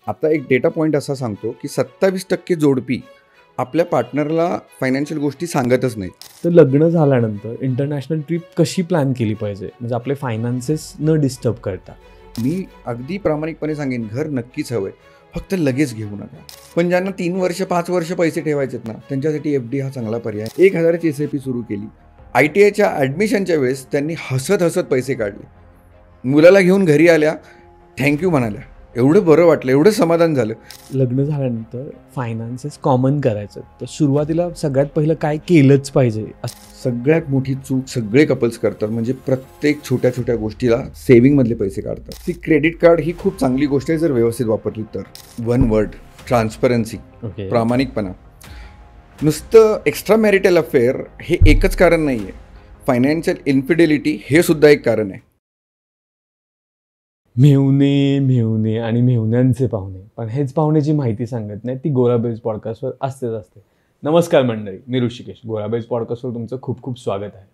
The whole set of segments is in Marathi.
आता एक डेटा पॉईंट असा सांगतो की 27% जोडपी आपल्या पार्टनरला फायनान्शियल गोष्टी सांगतच नाहीत. तर लग्न झाल्यानंतर इंटरनॅशनल ट्रिप कशी प्लॅन केली पाहिजे म्हणजे आपले फायनान्सेस न डिस्टर्ब करता? मी अगदी प्रामाणिकपणे सांगेन, घर नक्कीच हवंय, फक्त लगेच घेऊ नका. पण ज्यांना 3 वर्ष 5 वर्ष पैसे ठेवायचेत ना, त्यांच्यासाठी FD हा चांगला पर्याय. 1000ची SIP सुरू केली. ITIच्या ॲडमिशनच्या वेळेस त्यांनी हसत हसत पैसे काढले. मुलाला घेऊन घरी आल्या, थँक्यू म्हणाल्या. एवढं बरं वाटलं, एवढं समाधान झालं. लग्न झाल्यानंतर फायनान्सेस कॉमन करायचं तर सुरुवातीला सगळ्यात पहिलं काय केलंच पाहिजे? सगळ्यात मोठी चूक सगळे कपल्स करतात, म्हणजे प्रत्येक छोट्या छोट्या गोष्टीला सेव्हिंगमधले पैसे काढतात. ती क्रेडिट कार्ड ही खूप चांगली गोष्ट आहे जर व्यवस्थित वापरली तर. वन वर्ड, ट्रान्सपरन्सी, प्रामाणिकपणा. नुसतं एक्स्ट्रा मॅरिटल अफेअर हे एकच कारण नाही आहे. फायनान्शियल इन्फिडेलिटी हे सुद्धा एक कारण आहे. मेहुणे आणि मेहुण्यांचे पाहुणे, पण हेच पाहुण्याची माहिती सांगत नाही ती गोराबेज पॉडकास्टवर असते. नमस्कार मंडळी, मी ऋषिकेश. गोराबेज पॉडकास्टवर तुमचं खूप खूप स्वागत आहे.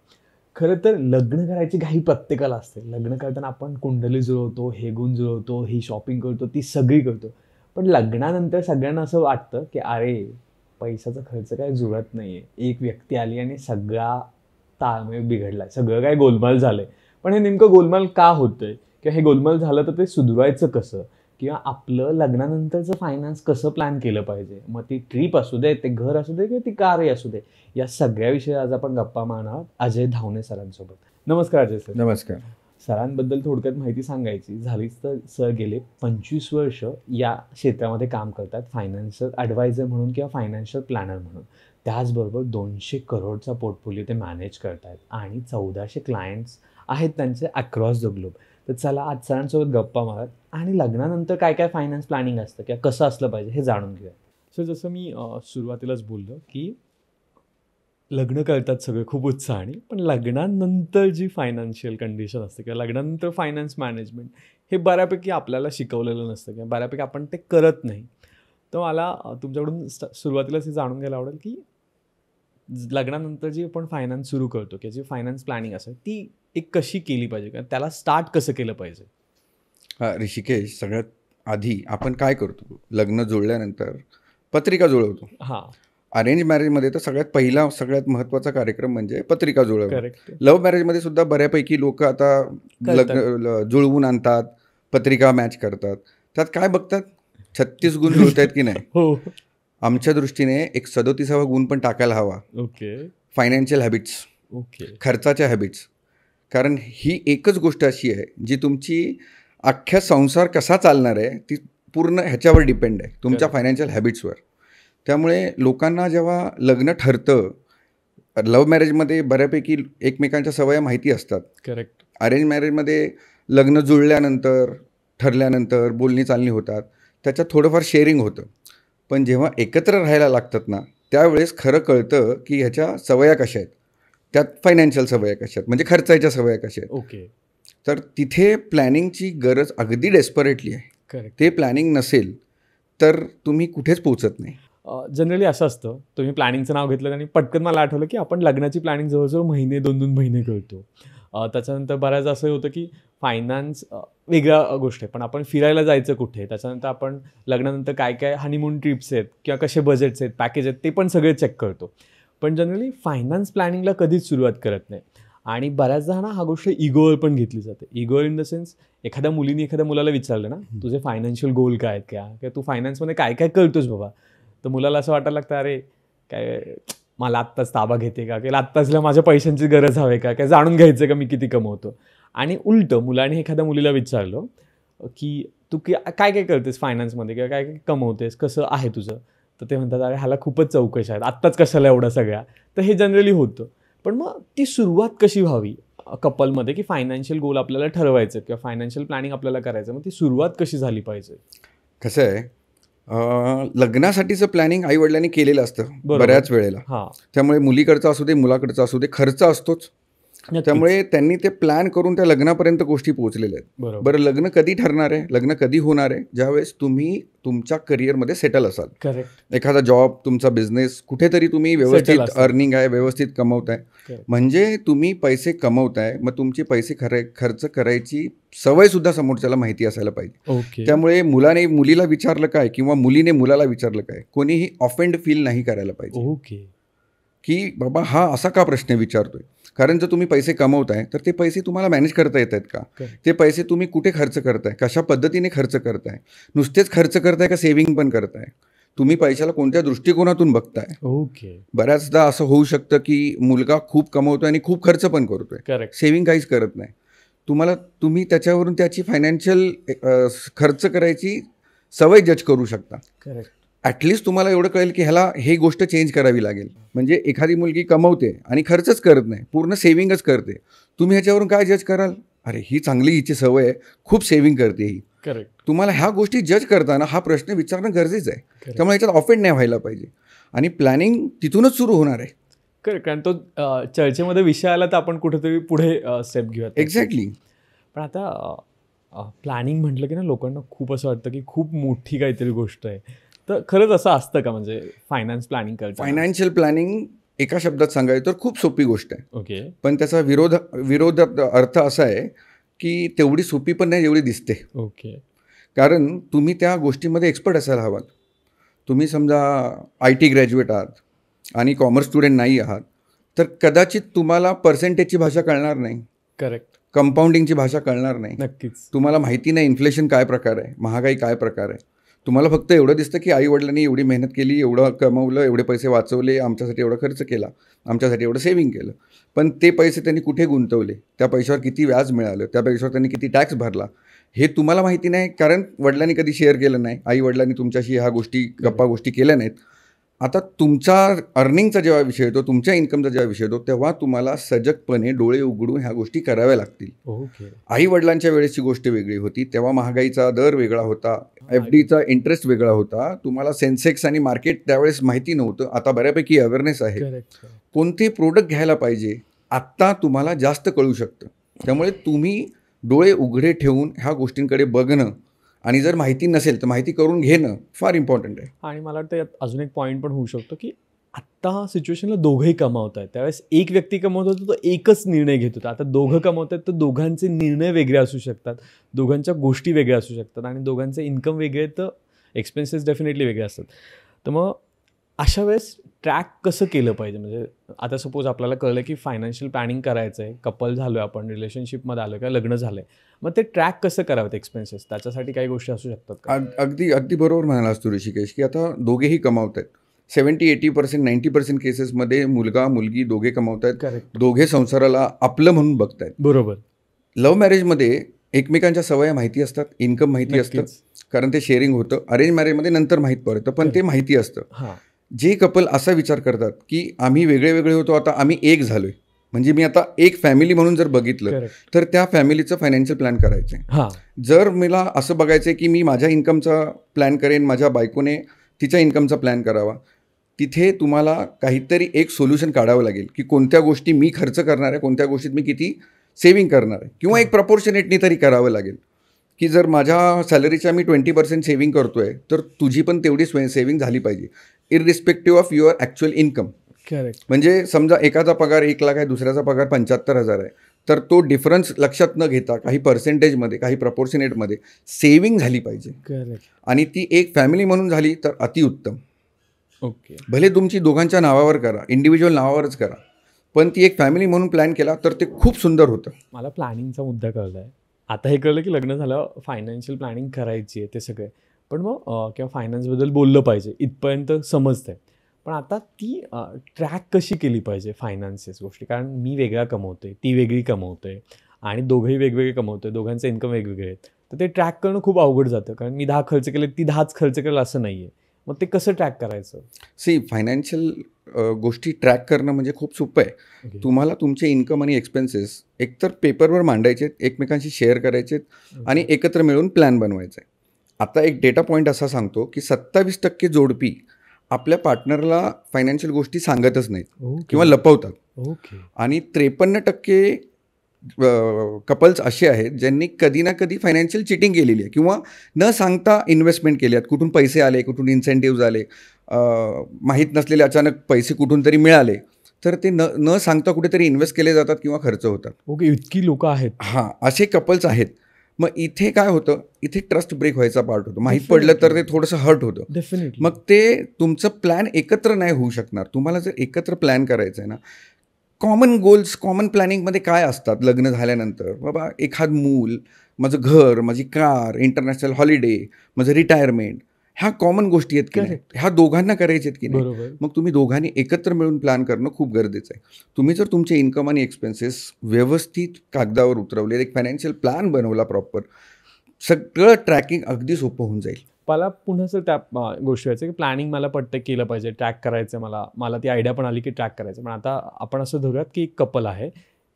खरं तर लग्न करायची घाई प्रत्येकाला असते. लग्न करताना आपण कुंडली जुळवतो, हे गुण जुळवतो, ही शॉपिंग करतो, ती सगळी करतो. पण लग्नानंतर सगळ्यांना असं वाटतं की अरे पैशाचा खर्च काय जुळत नाही आहे. एक व्यक्ती आली आणि सगळा ताळमेळ बिघडला, सगळं काय गोलमाल झालं आहे. पण हे नेमकं गोलमाल का होतं आहे किंवा हे गोलमाल झालं तर ते सुधारायचं कसं, किंवा आपलं लग्नानंतरचं फायनान्स कसं प्लॅन केलं पाहिजे. मग ती ट्रीप असू दे, ते घर असू दे किंवा ती कारही असू दे, या सगळ्याविषयी आज आपण गप्पा मारणार आहोत अजय धावणे सरांसोबत. नमस्कार अजय सर. नमस्कार. सरांबद्दल थोडक्यात माहिती सांगायची झालीच तर सर गेले 25 वर्ष या क्षेत्रामध्ये काम करतात, फायनान्शियल ॲडवायझर म्हणून किंवा फायनान्शियल प्लॅनर म्हणून. त्याचबरोबर 200 करोडचा पोर्टफोलिओ ते मॅनेज करत आहेत आणि 1400 क्लायंट्स आहेत त्यांचे अक्रॉस द ग्लोब. तर चला आज सरांसोबत गप्पा मारत आणि लग्नानंतर काय काय फायनान्स प्लॅनिंग असतं किंवा कसं असलं पाहिजे हे जाणून घेऊया. सर, जसं मी सुरुवातीलाच बोललो की लग्न करतात सगळे खूप उत्साहाने, पण लग्नानंतर जी फायनान्शियल कंडिशन असते किंवा लग्नानंतर फायनान्स मॅनेजमेंट हे बऱ्यापैकी आपल्याला शिकवलेलं नसतं किंवा बऱ्यापैकी आपण ते करत नाही. तर मला तुमच्याकडून सुरुवातीलाच हे जाणून घ्यायला आवडेल की लग्नानंतर जी आपण फायनान्स सुरू करतो किंवा जी फायनान्स प्लॅनिंग असेल ती एक कशी केली पाहिजे किंवा त्याला स्टार्ट कसं केलं पाहिजे? ऋषिकेश, सगळ्यात आधी आपण काय करतो, लग्न जुळल्यानंतर पत्रिका जुळवतो. हां, अरेंज मॅरेजमध्ये तर सगळ्यात महत्त्वाचा कार्यक्रम म्हणजे पत्रिका जुळवणं. करेक्ट. लव्ह मॅरेजमध्ये सुद्धा बऱ्यापैकी लोक आता जुळवून आणतात, पत्रिका मॅच करतात. त्यात काय बघतात, 36 गुण जुळत आहेत की नाही. हो, आमच्या दृष्टीने एक 37वा गुण पण टाकायला हवा. ओके फायनान्शियल हॅबिट्स, ओके खर्चाच्या हॅबिट्स. कारण ही एकच गोष्ट अशी आहे जी तुमची अख्ख्या संसार कसा चालणार आहे ती पूर्ण ह्याच्यावर डिपेंड आहे, तुमच्या फायनान्शियल हॅबिट्सवर. त्यामुळे लोकांना जेव्हा लग्न ठरतं, लव्ह मॅरेजमध्ये बऱ्यापैकी एकमेकांच्या सवया माहिती असतात. करेक्ट. अरेंज मॅरेजमध्ये लग्न जुळल्यानंतर ठरल्यानंतर बोलणी चालणी होतात, त्याच्यात थोडंफार शेअरिंग होतं. पण जेव्हा एकत्र राहायला लागतात ना, त्यावेळेस खरं कळतं की ह्याच्या सवया कशा आहेत, त्यात फायनान्शियल सवया कशा आहेत, म्हणजे खर्चाच्या सवया कशा आहेत. ओके. तर तिथे प्लॅनिंगची गरज अगदी डेस्परेटली आहे. करेक्ट. ते प्लॅनिंग नसेल तर तुम्ही कुठेच पोहोचत नाही. जनरली असं असतं, तुम्ही प्लॅनिंगचं नाव घेतलं आणि पटकन मला आठवलं की आपण लग्नाची प्लॅनिंग जवळजवळ महिने 2-2 महिने करतो. त्याच्यानंतर बऱ्याच असं होतं की फायनान्स वेगळ्या गोष्ट आहे, पण आपण फिरायला जायचं कुठे, त्याच्यानंतर आपण लग्नानंतर काय काय हनीमून ट्रिप्स आहेत किंवा कसे बजेट्स आहेत, पॅकेज आहेत, ते पण सगळे चेक करतो. पण जनरली फायनान्स प्लॅनिंगला कधीच सुरुवात करत नाही. आणि बऱ्याचदा ना हा गोष्ट इगोवर पण घेतली जाते. इगोवर इन द सेन्स, एखाद्या मुलीने एखाद्या मुलाला विचारलं ना, तुझे फायनान्शियल गोल काय आहेत का, किंवा तू फायनान्समध्ये काय काय करतोस बाबा, तर मुलाला असं वाटायला लागतं अरे काय मला आत्ताच ताबा घेते का, किंवा आत्ताचला माझ्या पैशांची गरज हवे का, काय जाणून घ्यायचं का मी किती कमवतो. आणि उलटं मुलाने एखाद्या मुलीला विचारलं की तू काय काय करतेस फायनान्समध्ये किंवा काय काय कमवतेस, कसं आहे तुझं, तर ते म्हणतात अरे ह्याला खूपच चौकशा आहेत, आत्ताच कशाला एवढ्या सगळ्या. तर हे जनरली होतं. पण मग ती सुरुवात कशी व्हावी कपलमध्ये की फायनान्शियल गोल आपल्याला ठरवायचं किंवा फायनान्शियल प्लॅनिंग आपल्याला करायचं, मग ती सुरुवात कशी झाली पाहिजे? कसं आहे, लग्नासाठीचं प्लॅनिंग आईवडिलांनी केलेलं असतं बऱ्याच वेळेला. हां, त्यामुळे मुलीकडचं असू दे मुलाकडचं असू दे खर्च असतोच. नक्कीच. त्यामुळे त्यांनी ते प्लॅन करून त्या लग्नापर्यंत गोष्टी पोहोचलेल्या आहेत. बरोबर. बरं, लग्न कधी ठरणार आहे, लग्न कधी होणार आहे, ज्यावेळेस तुम्ही तुमच्या करिअरमध्ये सेटल असाल, करेक्ट. एखादा जॉब, तुमचा बिझनेस, कुठेतरी तुम्ही व्यवस्थित असाल. अर्निंग आहे, व्यवस्थित कमवताय, Correct. म्हणजे तुम्ही पैसे कमवताय, मग तुमची पैसे खर्च करायची सवय सुद्धा समोरच्याला माहिती असायला पाहिजे. ओके. त्यामुळे मुलाने मुलीला विचारलं काय किंवा मुलीने मुलाला विचारलं काय, कोणीही ऑफेंड फील नाही करायला पाहिजे ओके. की बाबा हा असा का प्रश्न विचारतोय. कारण जर तुम्ही पैसे कमवताय तर ते पैसे तुम्हाला मॅनेज करता येत आहेत का, Correct. ते पैसे तुम्ही कुठे खर्च करताय, कशा पद्धतीने खर्च करताय, नुसतेच खर्च करताय का सेव्हिंग पण करताय, तुम्ही पैशाला कोणत्या दृष्टिकोनातून बघताय. ओके. बऱ्याचदा असं होऊ शकतं की मुलगा खूप कमवतोय आणि खूप खर्च पण करतोय, करेक्ट. सेव्हिंग काहीच करत नाही. तुम्ही त्याच्यावरून त्याची फायनान्शियल खर्च करायची सवय जज करू शकता. करेक्ट. ॲटलिस्ट तुम्हाला एवढं कळेल की ह्याला हे गोष्ट चेंज करावी लागेल. म्हणजे एखादी मुलगी कमवते आणि खर्चच करत नाही, पूर्ण सेव्हिंगच करते, तुम्ही ह्याच्यावरून काय जज कराल, अरे ही चांगली हिची सवय आहे, खूप सेव्हिंग करते ही. करेक्ट. तुम्हाला ह्या गोष्टी जज करताना हा प्रश्न विचारणं गरजेचं आहे. त्यामुळे ह्याच्यात ऑफेंड नाही व्हायला पाहिजे आणि प्लॅनिंग तिथूनच सुरू होणार आहे. करेक्ट. कारण तो चर्चेमध्ये विषय आला तर आपण कुठेतरी पुढे स्टेप घेऊया. एक्झॅक्टली. पण आता प्लॅनिंग म्हटलं की ना लोकांना खूप असं वाटतं की खूप मोठी काहीतरी गोष्ट आहे. तर खरंच असं असतं का, म्हणजे फायनान्स प्लॅनिंग करताना? फायनान्शियल प्लॅनिंग एका शब्दात सांगायचं तर खूप सोपी गोष्ट आहे. ओके. पण त्याचा विरोधात अर्थ असा आहे की तेवढी सोपी पण नाही जेवढी दिसते. ओके. कारण तुम्ही त्या गोष्टीमध्ये एक्सपर्ट असायला हवाल. तुम्ही समजा IT ग्रॅज्युएट आहात आणि कॉमर्स स्टुडंट नाही आहात तर कदाचित तुम्हाला पर्सेंटेजची भाषा कळणार नाही, करेक्ट. कंपाऊंडिंगची भाषा कळणार नाही, नक्कीच. तुम्हाला माहिती नाही इन्फ्लेशन काय प्रकार आहे, महागाई काय प्रकार आहे. तुम्हाला फक्त एवढं दिसतं की आईवडिलांनी एवढी मेहनत केली, एवढं कमवलं, एवढे पैसे वाचवले, आमच्यासाठी एवढा खर्च केला, आमच्यासाठी एवढं सेव्हिंग केलं. पण ते पैसे त्यांनी कुठे गुंतवले, त्या पैशावर किती व्याज मिळालं, त्या पैशावर त्यांनी किती टॅक्स भरला, हे तुम्हाला माहिती नाही. कारण वडिलांनी कधी शेअर केलं नाही, आईवडिलांनी तुमच्याशी ह्या गोष्टी गप्पा गोष्टी केल्या नाहीत. आता तुमचा अर्निंगचा जेव्हा विषय येतो, तुमच्या इन्कमचा जेव्हा विषय येतो, तेव्हा तुम्हाला सजगपणे डोळे उघडून ह्या गोष्टी कराव्या लागतील. ओके. आई वडिलांच्या वेळेसची गोष्ट वेगळी होती, तेव्हा महागाईचा दर वेगळा होता, FDचा इंटरेस्ट वेगळा होता, तुम्हाला सेन्सेक्स आणि मार्केट त्यावेळेस माहिती नव्हतं. आता बऱ्यापैकी अवेअरनेस आहे. करेक्ट. कोणते प्रोडक्ट घ्यायला पाहिजे आत्ता तुम्हाला जास्त कळू शकतं. त्यामुळे तुम्ही डोळे उघडे ठेवून ह्या गोष्टींकडे बघणं आणि जर माहिती नसेल तर माहिती करून घेणं फार इम्पॉर्टंट आहे. आणि मला वाटतं यात अजून एक पॉईंट पण होऊ शकतो की आत्ता सिच्युएशनला दोघंही कमावत आहेत, त्यावेळेस एक व्यक्ती कमवत होतो तो एकच निर्णय घेत होता. आता दोघं कमवत आहेत तर दोघांचे निर्णय वेगळे असू शकतात, दोघांच्या गोष्टी वेगळ्या असू शकतात आणि दोघांचे इन्कम वेगळे तर एक्सपेन्सेस डेफिनेटली वेगळे असतात. तर मग अशा वेळेस ट्रॅक कसं केलं पाहिजे? म्हणजे आता सपोज आपल्याला कळलं की फायनान्शियल प्लॅनिंग करायचं आहे, कपल झालो आहे, आपण रिलेशनशिपमध्ये आलो किंवा लग्न झालं आहे, मग ते ट्रॅक कसं करावं एक्सपेन्सेस, त्याच्यासाठी काही गोष्टी असू शकतात का? अगदी बरोबर म्हणालास तू ऋषिकेश, की आता दोघेही कमावत आहेत. 70-80%, 90% केसेसमध्ये मुलगा मुलगी दोघे कमावत आहेत, करेक्ट. दोघे संसाराला आपलं म्हणून बघतायत. बरोबर. लव्ह मॅरेजमध्ये एकमेकांच्या सवया माहिती असतात, इन्कम माहिती असतं, कारण ते शेअरिंग होतं. अरेंज मॅरेजमध्ये नंतर माहीत पडतं, पण ते माहिती असतं. हां. जे कपल असा विचार करतात की आम्ही वेगळे वेगळे होतो, आता आम्ही एक झालोय, म्हणजे मी आता एक फॅमिली म्हणून जर बघितलं करेक्ट. तर त्या फॅमिलीचं फायनान्शियल प्लॅन करायचं आहे. हां. जर मला असं बघायचं आहे की मी माझ्या इन्कमचा प्लॅन करेन, माझ्या बायकोने तिच्या इन्कमचा प्लॅन करावा, तिथे तुम्हाला काहीतरी एक सोल्युशन काढावं लागेल की कोणत्या गोष्टी मी खर्च करणार आहे, कोणत्या गोष्टीत मी किती सेव्हिंग करणार आहे, किंवा एक प्रपोर्शनेटनी तरी करावं लागेल की जर माझ्या सॅलरीच्या मी 20% सेव्हिंग करतोय तर तुझी पण तेवढी सेव्हिंग झाली पाहिजे, irrespective of your actual income. Correct. म्हणजे समजा एकाचा पगार 1 लाख आहे, दुसऱ्याचा पगार 75,000 आहे, तर तो डिफरन्स लक्षात न घेता काही पर्सेंटेजमध्ये, काही प्रपोर्शनेटमध्ये सेव्हिंग झाली पाहिजे. करेक्ट. आणि ती एक फॅमिली म्हणून झाली तर अतिउत्तम. ओके. भले तुमची दोघांच्या नावावर करा, इंडिव्हिज्युअल नावावरच करा, पण ती एक फॅमिली म्हणून प्लॅन केला तर ते खूप सुंदर होतं. मला प्लॅनिंगचा मुद्दा कळला आहे. आता हे कळलं की लग्न झाल्यावर फायनान्शियल प्लॅनिंग करायची आहे ते सगळे, पण मग किंवा फायनान्सबद्दल बोललं पाहिजे इथपर्यंत समजतं आहे. पण आता ती ट्रॅक कशी केली पाहिजे फायनान्सेस गोष्टी? कारण मी वेगळा कमवतोय, ती वेगळी कमवतोय आणि दोघंही वेगवेगळे कमवतोय, दोघांचे इन्कम वेगवेगळे आहेत, तर ते ट्रॅक करणं खूप अवघड जातं. कारण मी 10 खर्च केले, ती 10च खर्च केलं असं नाही आहे. मग ते कसं ट्रॅक करायचं? फायनान्शियल गोष्टी ट्रॅक करणं म्हणजे खूप सोपं आहे. तुम्हाला तुमचे इन्कम आणि एक्सपेन्सेस एकतर पेपरवर मांडायचे, एकमेकांशी शेअर करायचे आणि एकत्र मिळून प्लॅन बनवायचा आहे. आता एक डेटा पॉईंट असा सांगतो की 27% जोडपी आपल्या पार्टनरला फायनान्शियल गोष्टी सांगतच नाहीत किंवा लपवतात. ओके. आणि 53% कपल्स असे आहेत ज्यांनी कधी ना कधी फायनान्शियल चिटिंग केलेली आहे किंवा न सांगता इन्व्हेस्टमेंट केली आहेत. कुठून पैसे आले, कुठून इन्सेंटिव्ज आले, माहीत नसलेले अचानक पैसे कुठून तरी मिळाले, तर ते न न सांगता कुठेतरी इन्व्हेस्ट केले जातात किंवा खर्च होतात. ओके, इतकी लोक आहेत. हां, असे कपल्स आहेत. मग इथे काय होतं, इथे ट्रस्ट ब्रेक व्हायचा पार्ट होतो. माहीत पडलं तर ते थोडंसं हर्ट होतं. डेफिनेटली. मग ते तुमचं प्लॅन एकत्र नाही होऊ शकणार. तुम्हाला जर एकत्र प्लॅन करायचं आहे ना, कॉमन गोल्स, कॉमन प्लॅनिंगमध्ये काय असतात लग्न झाल्यानंतर? बाबा एखाद मूल, माझं घर, माझी कार, इंटरनॅशनल हॉलिडे, माझं रिटायरमेंट, ह्या कॉमन गोष्टी आहेत की नाही, ह्या दोघांना करायचे आहेत की नाही. बरोबर. मग तुम्ही दोघांनी एकत्र मिळून प्लॅन करणं खूप गरजेचं आहे. तुम्ही जर तुमचे इन्कम आणि एक्सपेन्सेस व्यवस्थित कागदावर उतरवले, एक फायनान्शियल प्लॅन बनवला प्रॉपर, सगळं ट्रॅकिंग अगदी सोपं होऊन जाईल. मला पुन्हा सर त्या गोष्टी व्हायचं की प्लॅनिंग मला पटतं केलं पाहिजे, ट्रॅक करायचं, मला ती आयडिया पण आली की ट्रॅक करायचं. पण आता आपण असं धरूयात की एक कपल आहे,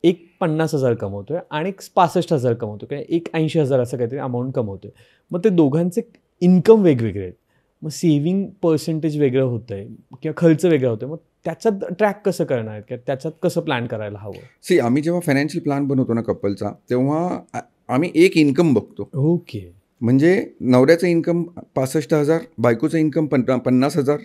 एक 50,000 कमवतोय आणि एक 65,000 कमवतो किंवा एक 80,000 असं काहीतरी अमाऊंट कमवतोय. मग ते दोघांचे इन्कम वेगवेगळे आहेत. मग सेव्हिंग पर्सेंटेज वेगळं होतंय किंवा खर्च वेगळा होतोय. मग त्याच्यात ट्रॅक कसं करणार आहेत किंवा त्याच्यात कसं प्लॅन करायला हवं? आम्ही जेव्हा फायनान्शियल प्लॅन बनवतो ना कपलचा, तेव्हा आम्ही एक इन्कम बघतो. ओके. म्हणजे नवऱ्याचं इन्कम 65,000, बायकोचं इन्कम 50,000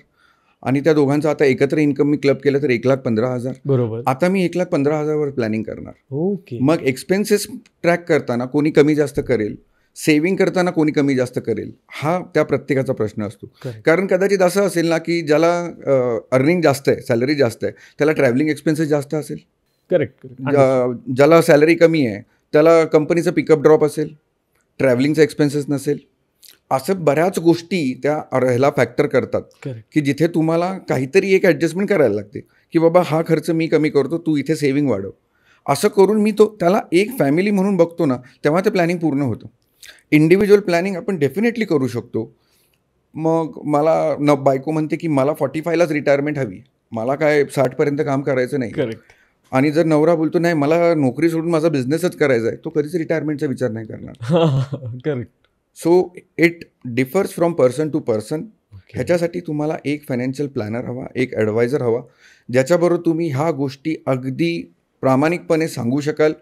आणि त्या दोघांचं आता एकत्र इन्कम मी क्लब केलं तर 1,15,000. बरोबर. आता मी 1,15,000 वर प्लॅनिंग करणार. ओके. मग एक्सपेन्सेस ट्रॅक करताना कोणी कमी जास्त करेल, सेव्हिंग करताना कोणी कमी जास्त करेल, हा त्या प्रत्येकाचा प्रश्न असतो. कारण कदाचित असं असेल ना की ज्याला अर्निंग जास्त आहे, सॅलरी जास्त आहे, त्याला ट्रॅव्हलिंग एक्सपेन्सेस जास्त असेल. करेक्ट. ज्याला सॅलरी कमी आहे त्याला कंपनीचं पिकअप ड्रॉप असेल, ट्रॅव्हलिंगचा एक्सपेन्सेस नसेल. असं बऱ्याच गोष्टी त्या ह्याला फॅक्टर करतात की जिथे तुम्हाला काहीतरी एक ॲडजस्टमेंट करायला लागते की बाबा हा खर्च मी कमी करतो, तू इथे सेव्हिंग वाढव. असं करून मी त्याला एक फॅमिली म्हणून बघतो ना, तेव्हा ते प्लॅनिंग पूर्ण होतं. इंडिव्हिज्युअल प्लॅनिंग आपण डेफिनेटली करू शकतो. मग मला बायको म्हणते की मला 45लाच रिटायरमेंट हवी, मला काय 60पर्यंत काम करायचं नाही. करेक्ट. आणि जर नवरा बोलतो नाही मला नोकरी सोडून माझा बिझनेसच करायचा आहे, तो कधीच रिटायरमेंटचा विचार नाही करणार. Correct. So it differs from person to person. ह्याच्यासाठी तुम्हाला एक फायनान्शियल प्लॅनर हवा, एक ॲडवायझर हवा, ज्याच्याबरोबर तुम्ही ह्या गोष्टी अगदी प्रामाणिकपणे सांगू शकाल.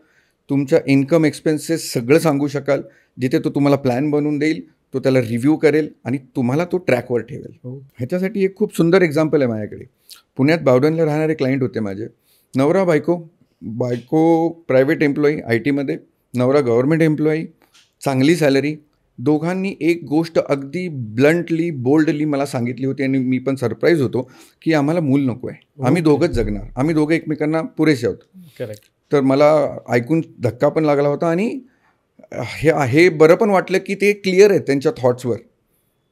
तुमच्या इन्कम एक्सपेन्सेस सगळं सांगू शकाल. जिथे तो तुम्हाला प्लॅन बनवून देईल, तो त्याला रिव्ह्यू करेल आणि तुम्हाला तो ट्रॅकवर ठेवेल. ह्याच्यासाठी एक खूप सुंदर एक्झाम्पल आहे माझ्याकडे. पुण्यात बावधनला राहणारे क्लायंट होते माझे. नवरा बायको प्रायव्हेट एम्प्लॉई आय टीमध्ये, नवरा गव्हर्नमेंट एम्प्लॉई, चांगली सॅलरी. दोघांनी एक गोष्ट अगदी ब्लंटली, बोल्डली मला सांगितली होती आणि मी पण सरप्राईज होतो की आम्हाला मूल नको आहे, आम्ही दोघंच जगणार, आम्ही दोघं एकमेकांना पुरेसे आहोत. करेक्ट. तर मला ऐकून धक्का पण लागला होता आणि हे बरं पण वाटलं की ते क्लिअर आहेत त्यांच्या थॉट्सवर,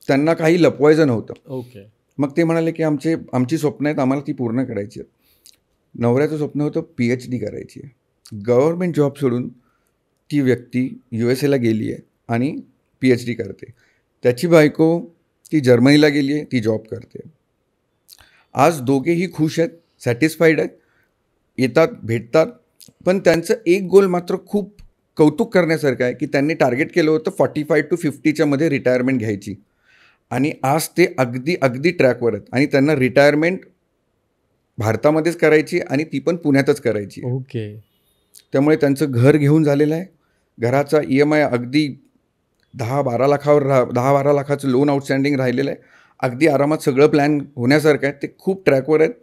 त्यांना काही लपवायचं नव्हतं. ओके. मग ते म्हणाले की आमची स्वप्न आहेत, आम्हाला ती पूर्ण करायची आहेत. नवऱ्याचं स्वप्न होतं PhD करायची आहे. गव्हर्नमेंट जॉब सोडून ती व्यक्ती USAला गेली आहे आणि PhD करते. त्याची बायको ती जर्मनीला गेली आहे, ती जॉब करते. आज दोघेही खुश आहेत, सॅटिस्फाईड आहेत, येतात, भेटतात. पण त्यांचं एक गोल मात्र खूप कौतुक करण्यासारखं आहे की त्यांनी टार्गेट केलं होतं 45 to 50च्या मध्ये रिटायरमेंट घ्यायची आणि आज ते अगदी ट्रॅकवर आहेत आणि त्यांना रिटायरमेंट भारतामध्येच करायची आणि ती पण पुण्यातच करायची. ओके. त्यामुळे त्यांचं घर घेऊन झालेलं आहे. घराचा EMI अगदी 10-12 लाखाचं लोन आउटस्टँडिंग राहिलेलं आहे. अगदी आरामात सगळं प्लॅन होण्यासारखं आहे. ते खूप ट्रॅकवर आहेत.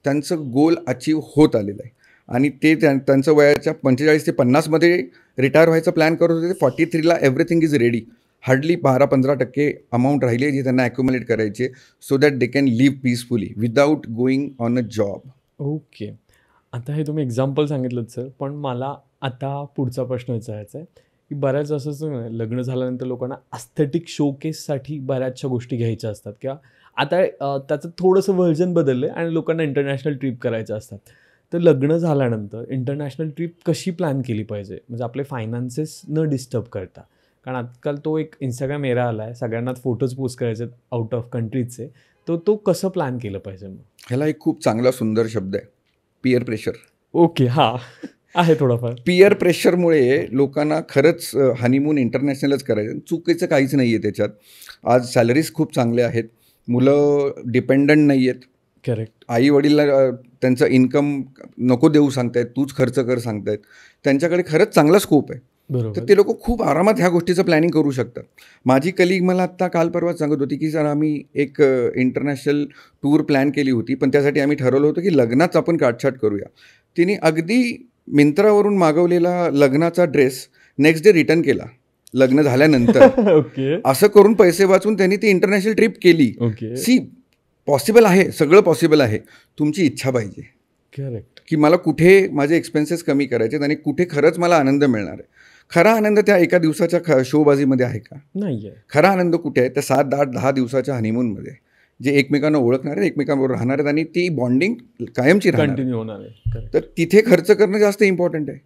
त्यांचं गोल अचीव होत आलेलं आहे आणि ते त्यांचं वयाच्या 45 ते 50मध्ये रिटायर व्हायचा प्लॅन करत होते. 43ला everything is ready. Hardly 12-15% amount राहिली आहे जी त्यांना ॲक्युमुलेट करायची आहे, so that they can live peacefully without going on a job. Okay. आता हे तुम्ही एक्झाम्पल सांगितलं सर, पण मला आता पुढचा प्रश्न विचारायचा आहे की बऱ्याच असं लग्न झाल्यानंतर लोकांना अस्थेटिक शोकेससाठी बऱ्याचशा गोष्टी घ्यायच्या असतात किंवा आता त्याचं थोडंसं व्हर्जन बदललं आहे आणि लोकांना इंटरनॅशनल ट्रिप करायच्या असतात. तर लग्न झाल्यानंतर इंटरनॅशनल ट्रिप कशी प्लॅन केली पाहिजे म्हणजे आपले फायनान्सेस न डिस्टर्ब करता? कारण आजकाल तो एक इंस्टाग्राम एरा आला आहे, सगळ्यांनाच फोटोज पोस्ट करायचे आउट ऑफ कंट्रीजचे. तो कसं प्लॅन केलं पाहिजे मग? ह्याला एक खूप चांगला सुंदर शब्द आहे, पियर प्रेशर. ओके. हां, आहे थोडाफार. पियर प्रेशरमुळे लोकांना खरंच हनीमून इंटरनॅशनलच करायचं. चुकीचं काहीच नाही आहे त्याच्यात. आज सॅलरीज खूप चांगल्या आहेत, मुलं डिपेंडंट नाही आहेत, करेक्ट. आई वडील त्यांचं इन्कम नको देऊ सांगतायत, तूच खर्च कर सांगतायत, त्यांच्याकडे खरंच चांगला स्कोप आहे. तर बरोबर. ते लोक खूप आरामात ह्या गोष्टीचं प्लॅनिंग करू शकतात. माझी कलिग मला आत्ता काल परवा सांगत होती की सर आम्ही एक इंटरनॅशनल टूर प्लॅन केली होती, पण त्यासाठी आम्ही ठरवलं होतं की लग्नाच आपण काटछाट करूया. तिने अगदी मिंत्रावरून मागवलेला लग्नाचा ड्रेस नेक्स्ट डे रिटर्न केला लग्न झाल्यानंतर. ओके. असं करून पैसे वाचून त्यांनी ती इंटरनॅशनल ट्रिप केली. ओके. सी पॉसिबल आहे, सगळं पॉसिबल आहे. तुमची इच्छा पाहिजे करेक्ट. की मला कुठे माझे एक्सपेन्सेस कमी करायचे आणि कुठे खरंच मला आनंद मिळणार आहे. खरा आनंद त्या एका दिवसाच्या शोबाजीमध्ये आहे का? नाहीये. खरा खरा आनंद कुठे आहे? त्या 7, 8, 10 दिवसाच्या हनीमूनमध्ये, जे एकमेकांना ओळखणार आहेत, एकमेकांबरोबर राहणार आहेत आणि ती बॉन्डिंग कायमची राहणार आहे. कंटिन्यू होणार आहे. Correct. तर तिथे खर्च करणं जास्त इम्पॉर्टंट आहे.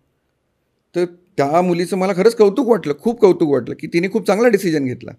तर त्या मुलीचं मला खरंच कौतुक वाटलं, खूप कौतुक वाटलं की तिने खूप चांगला डिसिजन घेतला.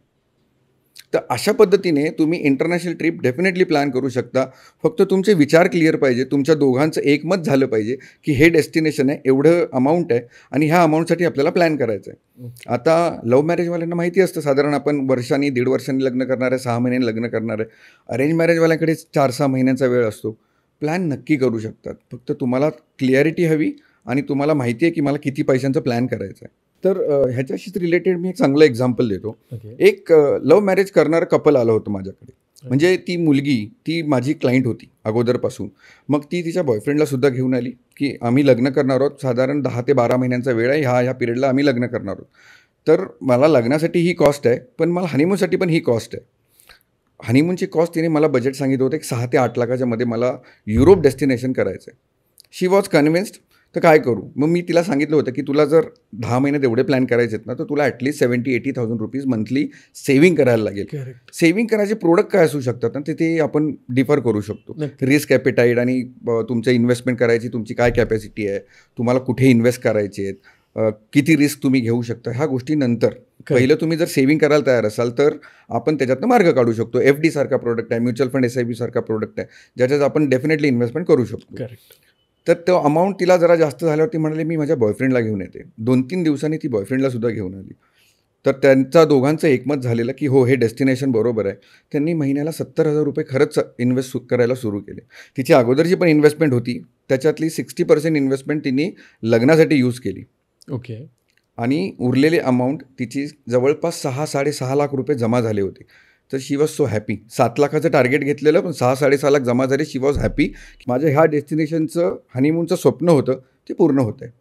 तर अशा पद्धतीने तुम्ही इंटरनॅशनल ट्रिप डेफिनेटली प्लॅन करू शकता. फक्त तुमचे विचार क्लिअर पाहिजे, तुमच्या दोघांचं एकमत झालं पाहिजे की हे डेस्टिनेशन आहे, एवढं अमाऊंट आहे आणि ह्या अमाऊंटसाठी आपल्याला प्लॅन करायचं आहे. आता लव्ह मॅरेजवाल्यांना माहिती असतं साधारण आपण वर्षांनी 1.5 वर्षांनी लग्न करणार आहे, 6 महिन्यांनी लग्न करणार आहे. अरेंज मॅरेजवाल्यांकडे 4-6 महिन्यांचा वेळ असतो. प्लॅन नक्की करू शकतात. फक्त तुम्हाला क्लिअरिटी हवी आणि तुम्हाला माहिती आहे की मला किती पैशांचा प्लॅन करायचा आहे. तर ह्याच्याशीच रिलेटेड मी एक चांगलं एक्झाम्पल देतो. ओके. एक लव्ह मॅरेज करणारं कपल आलं होतं माझ्याकडे. म्हणजे ती मुलगी ती माझी क्लायंट होती अगोदरपासून. मग ती तिच्या बॉयफ्रेंडला सुद्धा घेऊन आली की आम्ही लग्न करणार आहोत, साधारण 10 ते 12 महिन्यांचा वेळ आहे, ह्या पिरियडला आम्ही लग्न करणार आहोत. तर मला लग्नासाठी ही कॉस्ट आहे, पण मला हनीमूनसाठी पण ही कॉस्ट आहे. हनीमूनची कॉस्ट तिने मला बजेट सांगितलं होतं, एक 6 ते 8 लाखाच्या मध्ये मला युरोप डेस्टिनेशन करायचं आहे. शी वॉज कन्व्हिन्स्ड. तर काय करू? मग मी तिला सांगितलं होतं की तुला जर 10 महिन्यात एवढे प्लॅन करायचे आहेत ना, तर तुला ॲटलीस्ट 70,000-80,000 रुपीज मंथली सेव्हिंग करायला लागेल. करेक्ट. सेव्हिंग करायचे प्रोडक्ट काय असू शकतात ना, ते आपण डिफर करू शकतो. नक्की. रिस्क ॲपेटाईट आणि तुमच्या इन्व्हेस्टमेंट करायची तुमची काय कॅपॅसिटी आहे, तुम्हाला कुठे इन्व्हेस्ट करायचे आहेत, किती रिस्क तुम्ही घेऊ शकता, ह्या गोष्टी नंतर. पहिलं तुम्ही जर सेव्हिंग करायला तयार असाल तर आपण त्याच्यातनं मार्ग काढू शकतो. FD सारखा प्रोडक्ट आहे, म्युच्युअल फंड SIP सारखा प्रोडक्ट आहे, ज्याच्यात आपण डेफिनेटली इन्व्हेस्टमेंट करू शकतो. करेक्ट. तर तो अमाऊंट तिला जरा जास्त झाल्यावर ती म्हणाली मी माझ्या बॉयफ्रेंडला घेऊन येते. 2-3 दिवसांनी ती बॉयफ्रेंडला सुद्धा घेऊन आली. तर त्यांचा दोघांचं एकमत झालेलं की हो हे डेस्टिनेशन बरोबर आहे. त्यांनी महिन्याला 70,000 रुपये खरंच इन्व्हेस्ट करायला सुरू केले. तिची अगोदरची पण इन्व्हेस्टमेंट होती, त्याच्यातली 60% इन्व्हेस्टमेंट तिने लग्नासाठी यूज केली. ओके. आणि उरलेले अमाऊंट तिची जवळपास 6-6.5 लाख रुपये जमा झाले होते. तर शी वॉज सो हॅपी. 7 लाखाचं टार्गेट घेतलेलं, पण 6-6.5 लाख जमा झाले. शी वॉज हॅपी. माझ्या ह्या डेस्टिनेशनचं हनीमूनचं स्वप्न होतं ते पूर्ण होतं आहे.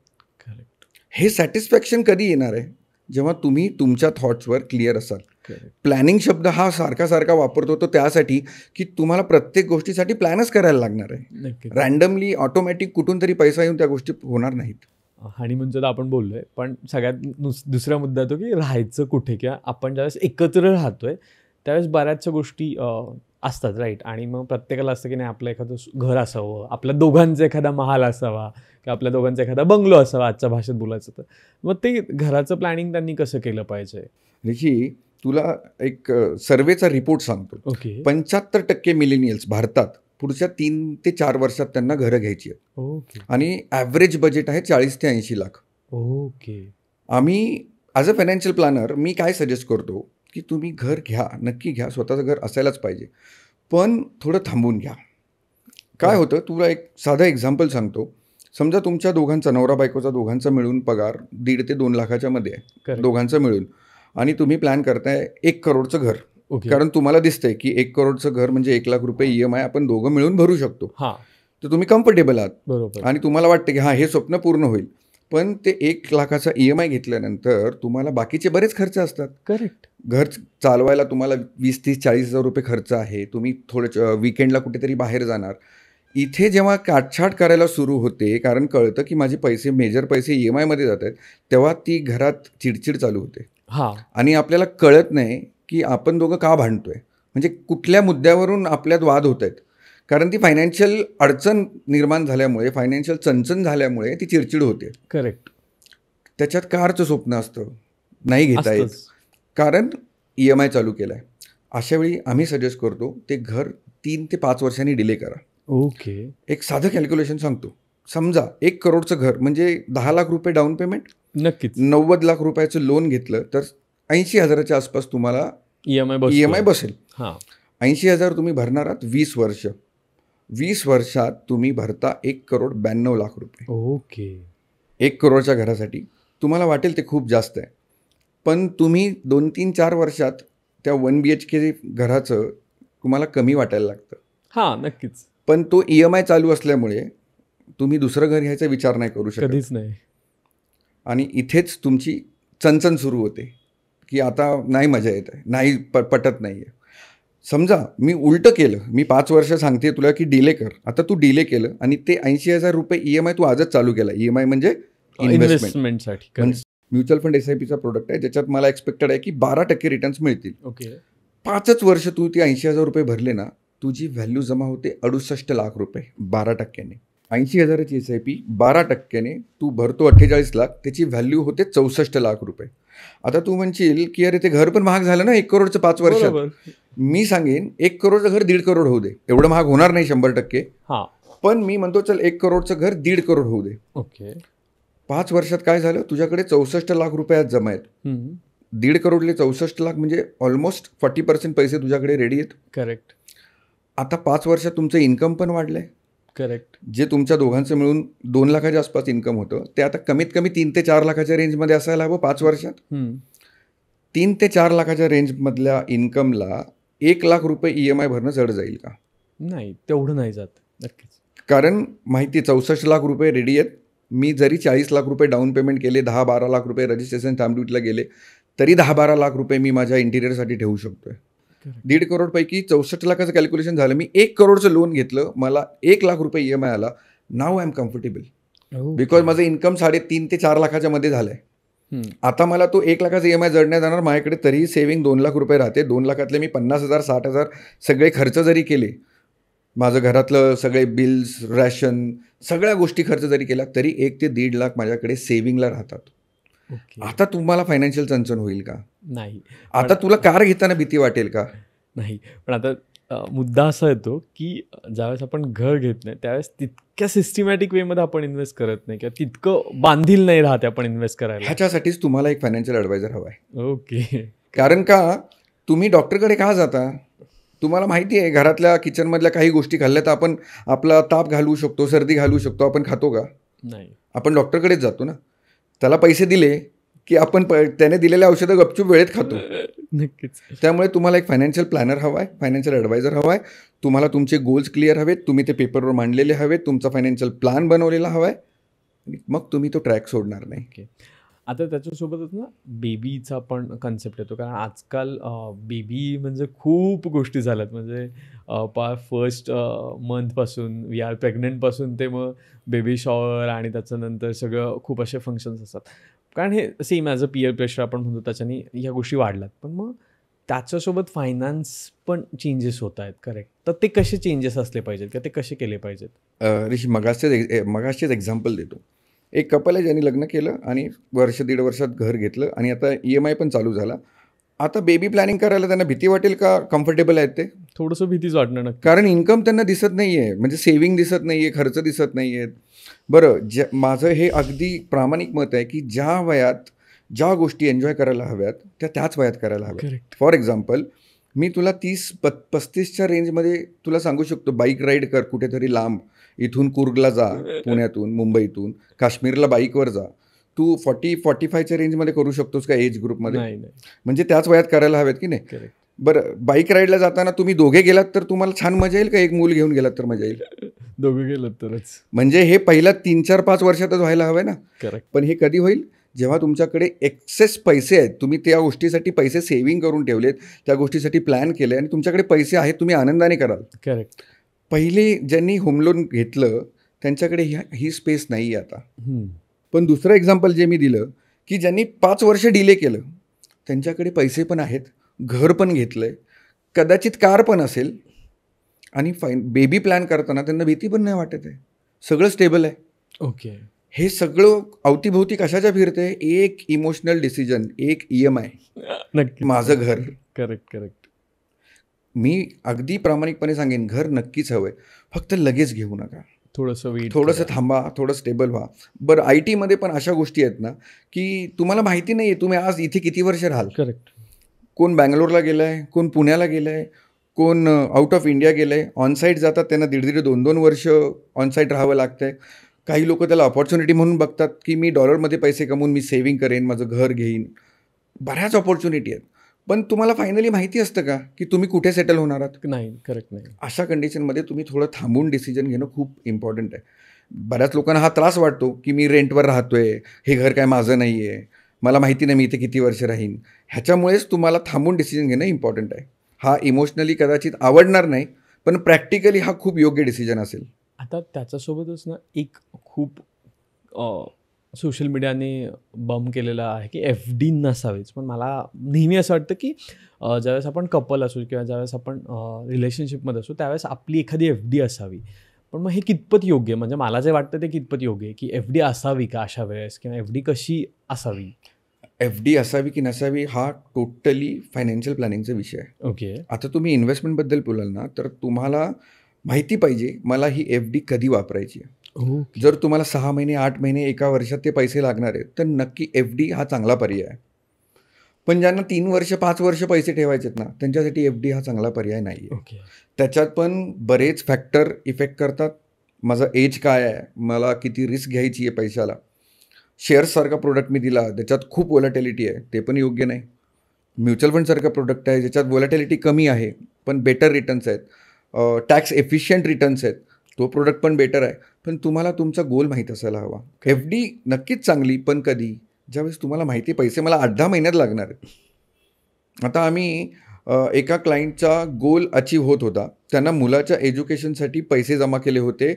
करेक्ट. हे सॅटिस्फॅक्शन कधी येणार आहे? जेव्हा तुम्ही तुमच्या थॉट्सवर क्लिअर असाल. करेक्ट. प्लॅनिंग शब्द हा सारखा वापरतो तो त्यासाठी की तुम्हाला प्रत्येक गोष्टीसाठी प्लॅनच करायला लागणार आहे. नक्की. रँडमली ऑटोमॅटिक कुठून तरी पैसा येऊन त्या गोष्टी होणार नाहीत. हनीमूनचं तर आपण बोललोय, पण सगळ्यात दुसरा मुद्दा तो की राहायचं कुठे, किंवा आपण ज्यावेळेस एकत्र राहतोय त्यावेळेस बऱ्याचशा गोष्टी असतात, राईट. आणि मग प्रत्येकाला असतं की नाही आपलं एखादं घर असावं, आपल्या दोघांचा एखादा महाल असावा, किंवा आपल्या दोघांचा एखादा बंगलो असावा आजच्या भाषेत बोलायचं तर. मग ते घराचं प्लॅनिंग त्यांनी कसं केलं पाहिजे? ऋषी, तुला एक सर्वेचा रिपोर्ट सांगतो. ओके. 75% मिलेनियल्स भारतात पुढच्या 3 ते 4 वर्षात त्यांना घरं घ्यायची आहेत. ओके. आणि ॲव्हरेज बजेट आहे 40 ते 80 लाख. ओके. आम्ही ॲज अ फायनान्शियल प्लॅनर मी काय सजेस्ट करतो की तुम्ही घर घ्या, नक्की घ्या, स्वतःचं घर असायलाच पाहिजे, पण थोडं थांबून घ्या. काय होतं, तुला एक साधं एक्झाम्पल सांगतो. समजा तुमच्या दोघांचा, नवरा बायकोचा दोघांचा मिळून पगार 1.5 ते 2 लाखाच्या मध्ये आहे, Correct. दोघांचं मिळून, आणि तुम्ही प्लॅन करताय 1 करोडचं घर. ओके. कारण तुम्हाला दिसतंय की 1 करोडचं घर म्हणजे 1 लाख रुपये EMI आपण दोघं मिळून भरू शकतो. हां, तर तुम्ही कम्फर्टेबल आहात बरोबर. आणि तुम्हाला वाटतं की हां हे स्वप्न पूर्ण होईल. पण ते 1 लाखाचा EMI घेतल्यानंतर तुम्हाला बाकीचे बरेच खर्च असतात. करेक्ट. घर चालवायला तुम्हाला 20, 30, 40 हजार रुपये खर्च आहे. तुम्ही थोडं विकेंडला कुठेतरी बाहेर जाणार. इथे जेव्हा काटछाट करायला सुरू होते, कारण कळतं की माझे पैसे, मेजर पैसे EMIमध्ये जात आहेत, तेव्हा ती घरात चिडचिड चालू होते. हां, आणि आपल्याला कळत नाही की आपण दोघं का भांडतोय, म्हणजे कुठल्या मुद्द्यावरून आपल्यात वाद होत आहेत. कारण ती फायनान्शियल अडचण निर्माण झाल्यामुळे, फायनान्शियल चणचण झाल्यामुळे ती चिडचिड होते. करेक्ट. त्याच्यात कारचं स्वप्न असतं, नाही घेता येत, असतंच. कारण EMI चालू केला आहे. अशावेळी आम्ही सजेस्ट करतो ते घर 3 ते 5 वर्षांनी डिले करा. ओके. एक साधं कॅल्क्युलेशन सांगतो. समजा 1 करोडचं घर म्हणजे 10 लाख रुपये डाऊन पेमेंट, नक्कीच. 90 लाख रुपयाचं लोन घेतलं तर 80,000च्या आसपास तुम्हाला EMI EMI बसेल. हां, 80,000 तुम्ही भरणार आहात 20 वर्ष. 20 वर्षात तुम्ही भरता 1,92,00,000 रुपये. ओके. 1 करोडच्या घरासाठी. तुम्हाला वाटेल ते खूप जास्त आहे, पण तुम्ही 2-3-4 वर्षात त्या 1 BHK घराचं तुम्हाला कमी वाटायला लागतं. हां, नक्कीच. पण तो EMI चालू असल्यामुळे तुम्ही दुसरं घर घ्यायचा विचार नाही करू शकत. कधीच नाही. आणि इथेच तुमची चणचण सुरू होते की आता नाही मजा येत आहे, नाही पटत नाही आहे. समजा मी उलटं केलं, मी 5 वर्ष सांगते तुला की डिले कर, आता तू डिले केलं आणि ते 80,000 रुपये EMI तू आजच चालू केला. EMI म्हणजे इन्व्हेस्टमेंटसाठी. म्युच्युअल फंड SIPचा प्रोडक्ट आहे, ज्याच्यात मला एक्सपेक्टेड आहे की 12% रिटर्न्स मिळतील. ओके. 5च वर्ष तू ती 80,000 रुपये भरले ना, तुझी व्हॅल्यू जमा होते 68,00,000 रुपये 12%. 80,000ची SIP 12%, तू भरतो 48,00,000, त्याची व्हॅल्यू होते 64,00,000 रुपये. आता तू म्हणशील की अरे ते घर पण महाग झालं ना 1 करोडचं 5 वर्षात. मी सांगेन 1 करोडचं घर 1.5 करोड होऊ दे, एवढं महाग होणार नाही 100%. हां, पण मी म्हणतो चल 1 करोडचं घर 1.5 करोड होऊ दे. ओके. 5 वर्षात काय झालं, तुझ्याकडे 64,00,000 रुपये आज जमा आहेत. 1.5 करोडले 64,00,000 म्हणजे ऑलमोस्ट 40% पैसे तुझ्याकडे रेडी आहेत. करेक्ट. आता 5 वर्षात तुमचं इन्कम पण वाढलंय. करेक्ट. जे तुमच्या दोघांचं मिळून 2 लाखाच्या आसपास इन्कम होतं, ते आता कमीत कमी 3 ते 4 लाखाच्या रेंजमध्ये असायला हवं 5 वर्षात. 3 ते 4 लाखाच्या रेंजमधल्या इन्कमला 1,00,000 रुपये EMI भरणं जड जाईल का? नाही, तेवढं नाही जात. नक्कीच. कारण माहिती 64,00,000 रुपये रेडी आहेत. मी जरी 40,00,000 रुपये डाऊन पेमेंट केले, 10-12 लाख रुपये रजिस्ट्रेशन स्टॅम्प ड्युटीला गेले, तरी 10-12 लाख रुपये मी माझ्या इंटिरियरसाठी ठेवू शकतोय. 1.5 करोडपैकी 64,00,000चं कॅल्क्युलेशन झालं. मी 1 करोडचं लोन घेतलं, मला 1,00,000 रुपये EMI आला. नाव आय एम कम्फर्टेबल बिकॉज माझं इन्कम 3.5 ते 4 लाखाच्या मध्ये झालं आहे. आता मला तो 1 लाखाचा EMI जडण्यात जाणार, माझ्याकडे तरीही सेव्हिंग 2 लाख रुपये राहते. 2 लाखातले मी 50,000 60,000 सगळे खर्च जरी केले, माझं घरातलं सगळे बिल्स, रॅशन, सगळ्या गोष्टी खर्च जरी केला, तरी 1 ते 1.5 लाख माझ्याकडे सेव्हिंगला राहतात. आता तुम्हाला फायनान्शियल चणचण होईल का? नाही. आता तुला कार घेताना भीती वाटेल का? नाही. पण आता मुद्दा असा येतो की ज्यावेळेस आपण घर घेत नाही त्यावेळेस तितक्या सिस्टमॅटिक वेमध्ये आपण इन्व्हेस्ट करत नाही किंवा तितकं बांधील नाही राहते आपण इन्व्हेस्ट करायला. ह्याच्यासाठीच तुम्हाला एक फायनान्शियल ॲडवायझर हवा आहे. ओके. कारण का तुम्ही डॉक्टरकडे का जाता? तुम्हाला माहिती आहे घरातल्या किचनमधल्या काही गोष्टी खाल्ल्या तर आपण आपला ताप घालवू शकतो, सर्दी घालवू शकतो, आपण खातो का? नाही. आपण डॉक्टरकडेच जातो ना. त्याला पैसे दिले की आपण त्याने दिलेल्या औषधं गपचूप वेळेत खातो. नक्कीच. त्यामुळे तुम्हाला एक फायनान्शियल प्लॅनर हवा आहे, फायनान्शियल ॲडवायझर हवा आहे. तुम्हाला तुमचे गोल्स क्लिअर हवेत, तुम्ही ते पेपरवर मांडलेले हवेत, तुमचा फायनान्शियल प्लॅन बनवलेला हवा आहे, मग तुम्ही तो ट्रॅक सोडणार नाही. ओके. आता त्याच्यासोबतच ना बेबीचा पण कन्सेप्ट येतो, कारण आजकाल बेबी म्हणजे खूप गोष्टी झाल्यात. म्हणजे फर्स्ट मंथपासून वी आर प्रेग्नंटपासून ते मग बेबी शॉवर आणि त्याच्यानंतर सगळं खूप असे फंक्शन्स असतात. कारण हे same as a peer pressure आपण म्हणतो, त्याच्याने ह्या गोष्टी वाढल्यात. पण मग त्याच्यासोबत फायनान्स पण चेंजेस होत आहेत. करेक्ट. तर ते कसे चेंजेस असले पाहिजेत किंवा ते कसे केले पाहिजेत? ऋषी, मगाशीच एक्झाम्पल देतो. एक कपल आहे ज्यांनी लग्न केलं आणि 1-1.5 वर्षात घर घेतलं आणि आता EMI पण चालू झाला. आता बेबी प्लॅनिंग करायला त्यांना भीती वाटेल का? कम्फर्टेबल आहेत ते? थोडंसं भीतीच वाटणार नक्की. कारण इन्कम त्यांना दिसत नाही आहे, म्हणजे सेव्हिंग दिसत नाही आहे, खर्च दिसत नाही आहेत. बरं, माझं हे अगदी प्रामाणिक मत आहे की ज्या वयात ज्या गोष्टी एन्जॉय करायला हव्यात त्याच वयात करायला हव्यात. करेक्ट. फॉर एक्झाम्पल, मी तुला 30-35च्या रेंजमध्ये तुला सांगू शकतो बाईक राईड कर कुठेतरी लांब. इथून कुर्गला जा, पुण्यातून, मुंबईतून, काश्मीरला बाईकवर जा. तू 40-45च्या रेंजमध्ये करू शकतोस का एज ग्रुपमध्ये? नाही. म्हणजे त्याच वयात करायला हव्यात की नाही? करेक्ट. बरं, बाईक राईडला जाताना तुम्ही दोघे गेलात तर तुम्हाला छान मजा येईल का एक मूल घेऊन गेलात तर मजा येईल? दोघे गेलं तरच. म्हणजे हे पहिल्या 3-4-5 वर्षातच व्हायला हवं ना. करेक्ट. पण हे कधी होईल? जेव्हा तुमच्याकडे एक्सेस पैसे आहेत, तुम्ही त्या गोष्टीसाठी पैसे सेव्हिंग करून ठेवलेत, त्या गोष्टीसाठी प्लॅन केले आणि तुमच्याकडे पैसे आहेत, तुम्ही आनंदाने कराल. करेक्ट. पहिले ज्यांनी होम लोन घेतलं त्यांच्याकडे ही स्पेस नाही आहे आता. पण दुसरं एक्झाम्पल जे मी दिलं की ज्यांनी 5 वर्ष डिले केलं त्यांच्याकडे पैसे पण आहेत, घर पण घेतलं आहे, कदाचित कार पण असेल आणि बेबी प्लॅन करताना त्यांना भीती पण नाही वाटत आहे, सगळं स्टेबल आहे. ओके. हे सगळं अवतीभोवती कशाच्या फिरते? एक इमोशनल डिसिजन, एक EMI, नक्की माझं घर. करेक्ट. करेक्ट. मी अगदी प्रामाणिकपणे सांगेन, घर नक्कीच हवं आहे, फक्त लगेच घेऊ नका. थोडंसं थांबा, थोडं स्टेबल व्हा. बरं, IT पण अशा गोष्टी आहेत ना की तुम्हाला माहिती नाही आहे तुम्ही आज इथे किती वर्ष राहाल. करेक्ट. कोण बँगलोरला गेलं आहे, कोण पुण्याला गेलं आहे, कोण आउट ऑफ इंडिया गेलं आहे, ऑनसाईट जातात, त्यांना 1.5 2 2 वर्ष ऑनसाईट राहावं लागतं आहे. काही लोक त्याला अपॉर्च्युनिटी म्हणून बघतात की मी डॉलरमध्ये पैसे कमवून मी सेव्हिंग करेन, माझं घर घेईन. बऱ्याच ऑपॉर्च्युनिटी आहेत. पण तुम्हाला फायनली माहिती असतं का की तुम्ही कुठे सेटल होणार आहात? नाही, करेक्ट नाही. अशा कंडिशनमध्ये तुम्ही थोडं थांबून डिसिजन घेणं खूप इम्पॉर्टंट आहे. बऱ्याच लोकांना हा त्रास वाटतो की मी रेंटवर राहतोय, हे घर काय माझं नाही आहे, मला माहिती नाही मी इथे किती वर्ष राहीन. ह्याच्यामुळेच तुम्हाला थांबून डिसिजन घेणं इम्पॉर्टंट आहे. हा इमोशनली कदाचित आवडणार नाही, पण प्रॅक्टिकली हा खूप योग्य डिसिजन असेल. आता त्याच्यासोबतच ना एक खूप सोशल मीडियाने बम केलेला आहे की FD नसावीच. पण मला नेहमी असं वाटतं की ज्यावेळेस आपण कपल असू किंवा ज्यावेळेस आपण रिलेशनशिपमध्ये असू त्यावेळेस आपली एखादी FD असावी. पण मग हे कितपत योग्य आहे? म्हणजे मला जे वाटतं ते कितपत योग्य आहे की FD असावी का अशा वेळेस, किंवा FD कशी असावी? FD असावी की नसावी हा टोटली फायनान्शियल प्लॅनिंगचा विषय आहे. ओके. आता तुम्ही इन्व्हेस्टमेंटबद्दल बोलाल ना, तर तुम्हाला माहिती पाहिजे मला ही FD कधी वापरायची आहे. ओके. जर तुम्हाला 6 महिने 8 महिने 1 वर्षात ते पैसे लागणार आहेत, तर नक्की FD हा चांगला पर्याय आहे. पण ज्यांना 3 वर्ष 5 वर्ष पैसे ठेवायचे आहेत ना, त्यांच्यासाठी FD हा चांगला पर्याय नाही आहे. ओके. त्याच्यात पण बरेच फॅक्टर इफेक्ट करतात. माझं एज काय आहे, मला किती रिस्क घ्यायची आहे पैशाला. शेअर्ससारखा प्रोडक्ट मी दिला, त्याच्यात खूप व्होलॅटिलिटी आहे, ते पण योग्य नाही. म्युच्युअल फंडसारखा प्रोडक्ट आहे, ज्याच्यात व्होलॅटिलिटी कमी आहे, पण बेटर रिटर्न्स आहेत, टॅक्स एफिशियंट रिटर्न्स आहेत, तो प्रोडक्ट पण बेटर आहे. पण तुम्हाला तुमचा गोल माहीत असायला हवा. FD नक्कीच चांगली, पण कधी? ज्यावेळेस तुम्हाला माहिती पैसे मला 8-10 महिन्यात लागणार आहेत. आता आम्ही एका क्लायंटचा गोल अचीव होत होता. त्यांना मुलाच्या एज्युकेशनसाठी पैसे जमा केले होते.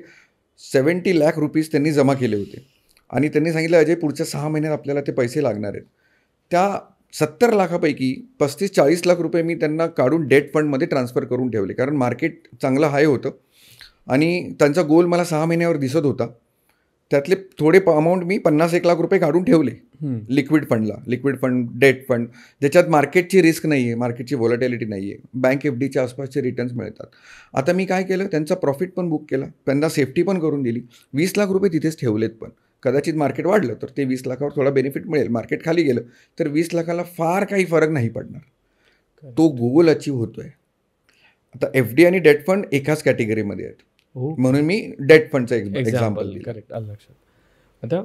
70 लाख रुपीज त्यांनी जमा केले होते आणि त्यांनी सांगितलं अजय पुढच्या 6 महिन्यात आपल्याला ते पैसे लागणार आहेत. त्या 70 लाखापैकी 35-40 लाख रुपये मी त्यांना काढून डेट फंडमध्ये ट्रान्सफर करून ठेवले, कारण मार्केट चांगलं हाय होतं आणि त्यांचा गोल मला 6 महिन्यावर दिसत होता. त्यातले थोडे अमाऊंट मी 50-1 लाख रुपये काढून ठेवले लिक्विड फंडला. लिक्विड फंड, डेट फंड, ज्याच्यात मार्केटची रिस्क नाही आहे, मार्केटची व्होलॅटिलिटी नाही आहे, बँक FDच्या आसपासचे रिटर्न्स मिळतात. आता मी काय केलं, त्यांचा प्रॉफिट पण बुक केला, त्यांना सेफ्टी पण करून दिली. 20 लाख रुपये तिथेच ठेवलेत. पण कदाचित मार्केट वाढलं तर ते 20 लाखावर थोडा बेनिफिट मिळेल. मार्केट खाली गेलं तर 20 लाखाला फार काही फरक नाही पडणार. तो गोल अचीव होतो आहे. आता FD आणि डेट फंड एकाच कॅटेगरीमध्ये आहेत, म्हणून मी डेट फंडचं एक्झाम्पल दिलं. करेक्ट, आलं लक्षात. आता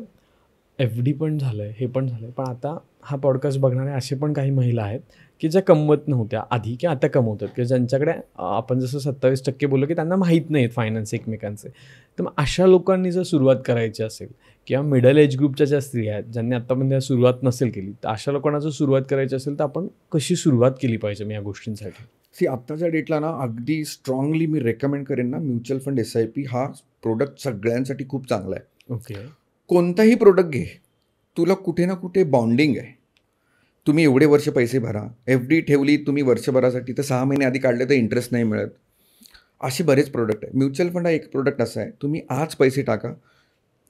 FD पण झालं आहे, हे पण झालं आहे, पण आता हा पॉडकास्ट बघणारे असे पण काही महिला आहेत की ज्या कमवत नव्हत्या आधी किंवा आता कमवतात, किंवा ज्यांच्याकडे आपण जसं 27% बोललो की त्यांना माहीत नाहीत फायनान्स एकमेकांचे. तर मग अशा लोकांनी जर सुरुवात करायची असेल, किंवा मिडल एज ग्रुपच्या ज्या स्त्रिया आहेत ज्यांनी आत्तापर्यंत सुरुवात नसेल केली, तर अशा लोकांना जर सुरुवात करायची असेल तर आपण कशी सुरुवात केली पाहिजे या गोष्टींसाठी? आत्ताच्या डेटला ना अगदी स्ट्रॉंगली मी रेकमेंड करेन ना, म्युच्युअल फंड SIP हा प्रोडक्ट सगळ्यांसाठी खूप चांगला आहे. ओके. कोणताही प्रोडक्ट घे, तुला कुठे ना कुठे बॉन्डिंग आहे. तुम्ही एवढे वर्ष पैसे भरा, FD ठेवली तुम्ही वर्षभरासाठी, तर 6 महिने आधी काढले तर इंटरेस्ट नाही मिळत. असे बरेच प्रोडक्ट आहे. म्युच्युअल फंड हा एक प्रोडक्ट असा आहे, तुम्ही आज पैसे टाका,